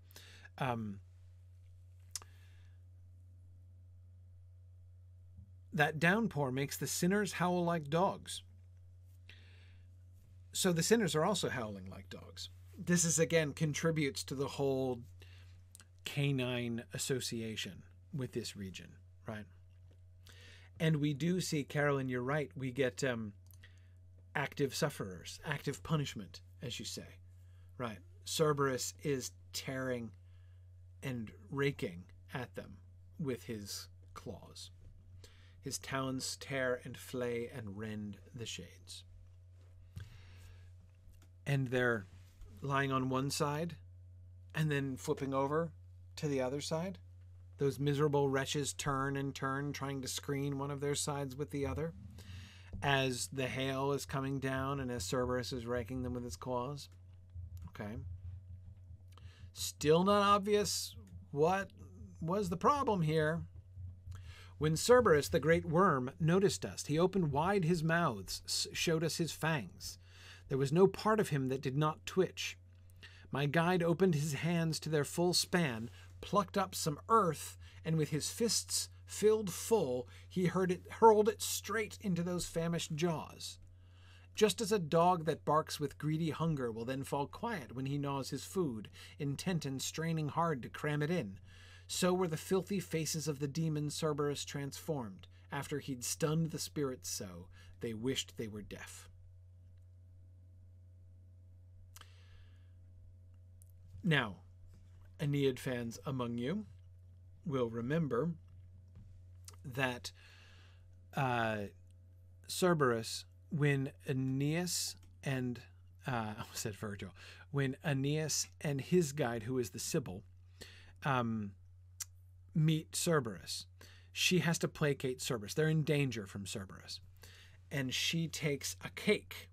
That downpour makes the sinners howl like dogs. So the sinners are also howling like dogs. This is, again, contributes to the whole canine association with this region, right? And we do see, Carolyn, you're right, we get active sufferers, active punishment, as you say, right? Cerberus is tearing and raking at them with his claws. His talons tear and flay and rend the shades. And they're lying on one side and then flipping over to the other side. Those miserable wretches turn and turn, trying to screen one of their sides with the other, as the hail is coming down and as Cerberus is raking them with his claws. Okay. Still not obvious what was the problem here. When Cerberus, the great worm, noticed us, he opened wide his mouths, showed us his fangs. There was no part of him that did not twitch. My guide opened his hands to their full span, plucked up some earth, and with his fists filled full, he hurled it straight into those famished jaws. Just as a dog that barks with greedy hunger will then fall quiet when he gnaws his food, intent and straining hard to cram it in, so were the filthy faces of the demon Cerberus transformed. After he'd stunned the spirits so, they wished they were deaf. Now, Aeneid fans among you will remember that Cerberus, when Aeneas and I almost said Virgil, when Aeneas and his guide, who is the Sibyl, meet Cerberus, she has to placate Cerberus. They're in danger from Cerberus, and she takes a cake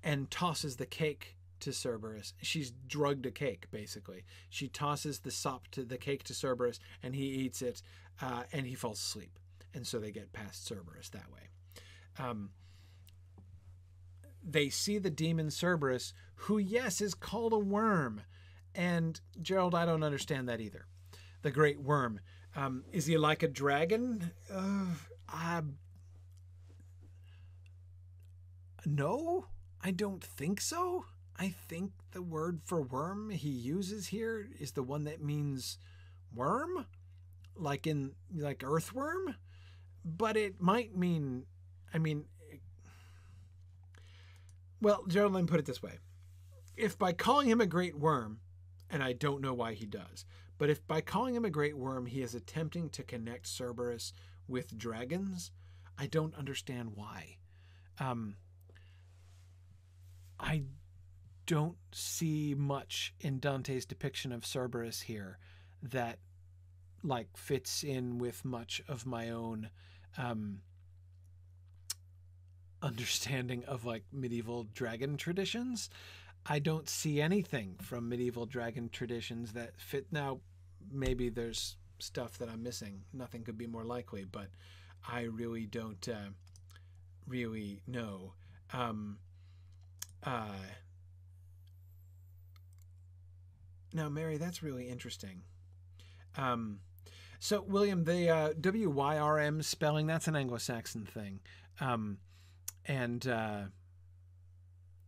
and tosses the cake to Cerberus. She's drugged a cake, basically. She tosses the cake to Cerberus, and he eats it, and he falls asleep. And so they get past Cerberus that way. They see the demon Cerberus, who, yes, is called a worm. And, Gerald, I don't understand that either. The great worm. Is he like a dragon? No, I don't think so. I think the word for worm he uses here is the one that means worm, like earthworm, but it might mean, well, Geraldine put it this way. If by calling him a great worm, and I don't know why he does, but if by calling him a great worm he is attempting to connect Cerberus with dragons, I don't understand why. I don't see much in Dante's depiction of Cerberus here that fits in with much of my own understanding of medieval dragon traditions. I don't see anything from medieval dragon traditions that fit. Now, maybe there's stuff that I'm missing. Nothing could be more likely, but I really don't really know. Now, Mary, that's really interesting. So, William, the WYRM spelling, that's an Anglo-Saxon thing.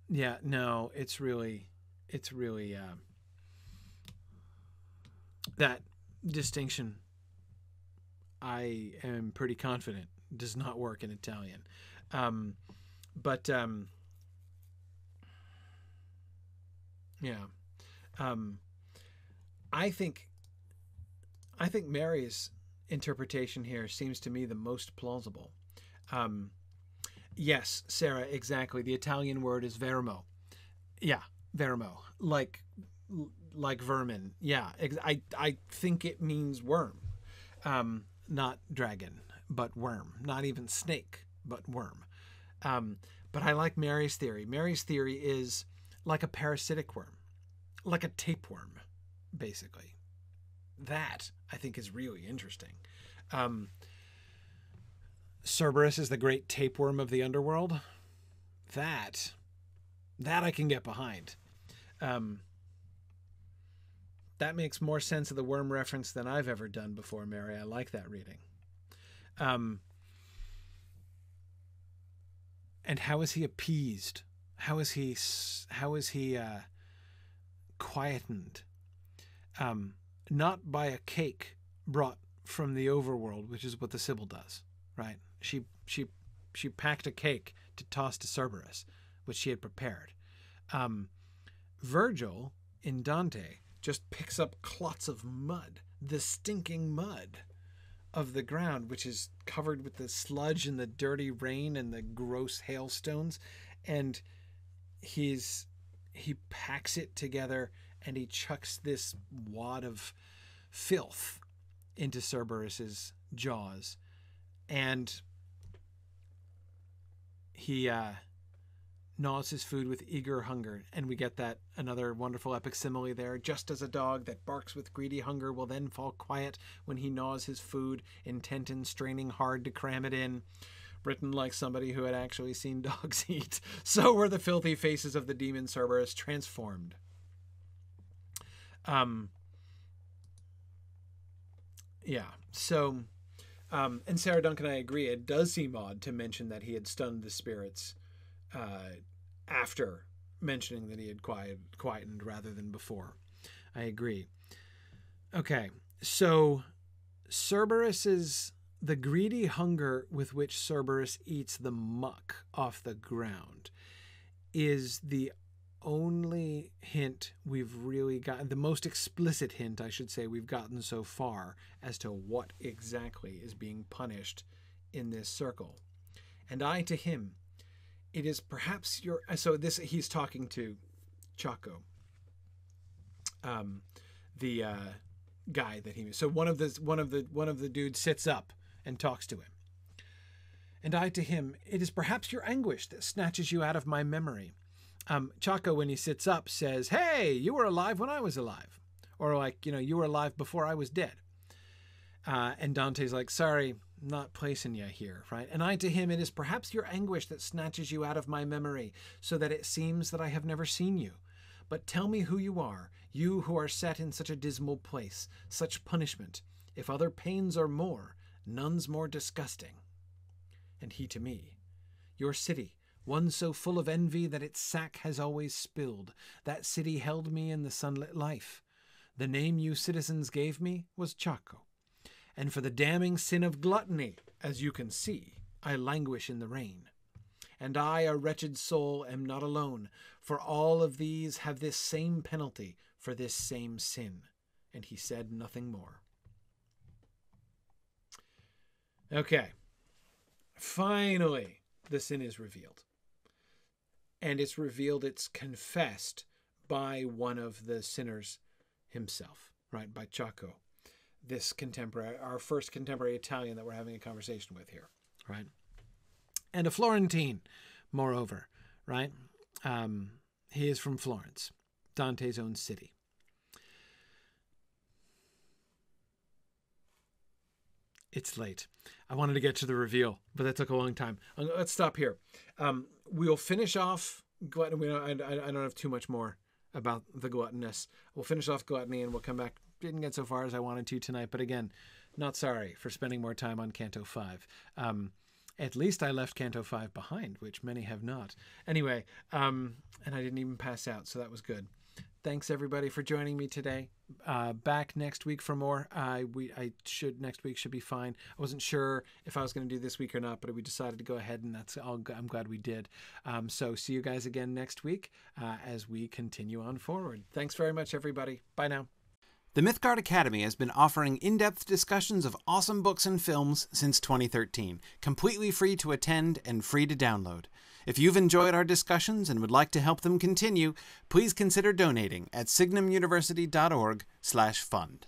Yeah, no, it's really that distinction, I am pretty confident, does not work in Italian. Yeah. I think Mary's interpretation here seems to me the most plausible. Yes, Sarah, exactly. The Italian word is vermo. Yeah, vermo, like vermin. Yeah, I think it means worm, not dragon, but worm. Not even snake, but worm. But I like Mary's theory. Mary's theory is like a parasitic worm, like a tapeworm, basically. That, I think, is really interesting. Cerberus is the great tapeworm of the underworld. That I can get behind. That makes more sense of the worm reference than I've ever done before, Mary. I like that reading. And how is he appeased? How is he quietened? not by a cake brought from the overworld, which is what the Sibyl does, right? She packed a cake to toss to Cerberus, which she had prepared. Virgil in Dante just picks up clots of mud, the stinking mud of the ground, which is covered with the sludge and the dirty rain and the gross hailstones, and he packs it together and he chucks this wad of filth into Cerberus's jaws, and he gnaws his food with eager hunger. And we get that another wonderful epic simile there. Just as a dog that barks with greedy hunger will then fall quiet when he gnaws his food, intent and straining hard to cram it in. Written like somebody who had actually seen dogs eat. So were the filthy faces of the demon Cerberus transformed. Yeah, so, and Sarah Duncan, I agree, it does seem odd to mention that he had stunned the spirits after mentioning that he had quietened rather than before. I agree. Okay, so the greedy hunger with which Cerberus eats the muck off the ground is the only hint we've really gotten, the most explicit hint, I should say, we've gotten so far as to what exactly is being punished in this circle. And I to him, it is perhaps your, so this, he's talking to Chaco, the guy that he, so one of the dudes sits up and talks to him. And I to him, it is perhaps your anguish that snatches you out of my memory. Chaco, when he sits up, says, hey, you were alive when I was alive. Or like, you were alive before I was dead. And Dante's like, sorry, not placing you here, right? And I to him, it is perhaps your anguish that snatches you out of my memory, so that it seems that I have never seen you. But tell me who you are, you who are set in such a dismal place, such punishment. If other pains are more, none's more disgusting. And he to me, your city, one so full of envy that its sack has always spilled. That city held me in the sunlit life. The name you citizens gave me was Chaco. And for the damning sin of gluttony, as you can see, I languish in the rain. And I, a wretched soul, am not alone, for all of these have this same penalty for this same sin. And he said nothing more. Okay. Finally, the sin is revealed. And it's revealed, it's confessed by one of the sinners himself, right? By Chaco, this contemporary, our first contemporary Italian that we're having a conversation with here, right? And a Florentine, moreover, right? He is from Florence, Dante's own city. It's late. I wanted to get to the reveal, but that took a long time. Let's stop here. We'll finish off gluttony. I don't have too much more about the gluttonous. We'll finish off gluttony and we'll come back. Didn't get so far as I wanted to tonight, but again, not sorry for spending more time on Canto 5. At least I left Canto 5 behind, which many have not. Anyway, and I didn't even pass out, so that was good. Thanks everybody for joining me today. Back next week for more. Next week should be fine. I wasn't sure if I was going to do this week or not, but we decided to go ahead, and that's all. I'm glad we did. So see you guys again next week as we continue on forward. Thanks very much, everybody. Bye now. The Mythgard Academy has been offering in-depth discussions of awesome books and films since 2013, completely free to attend and free to download. If you've enjoyed our discussions and would like to help them continue, please consider donating at signumuniversity.org/fund.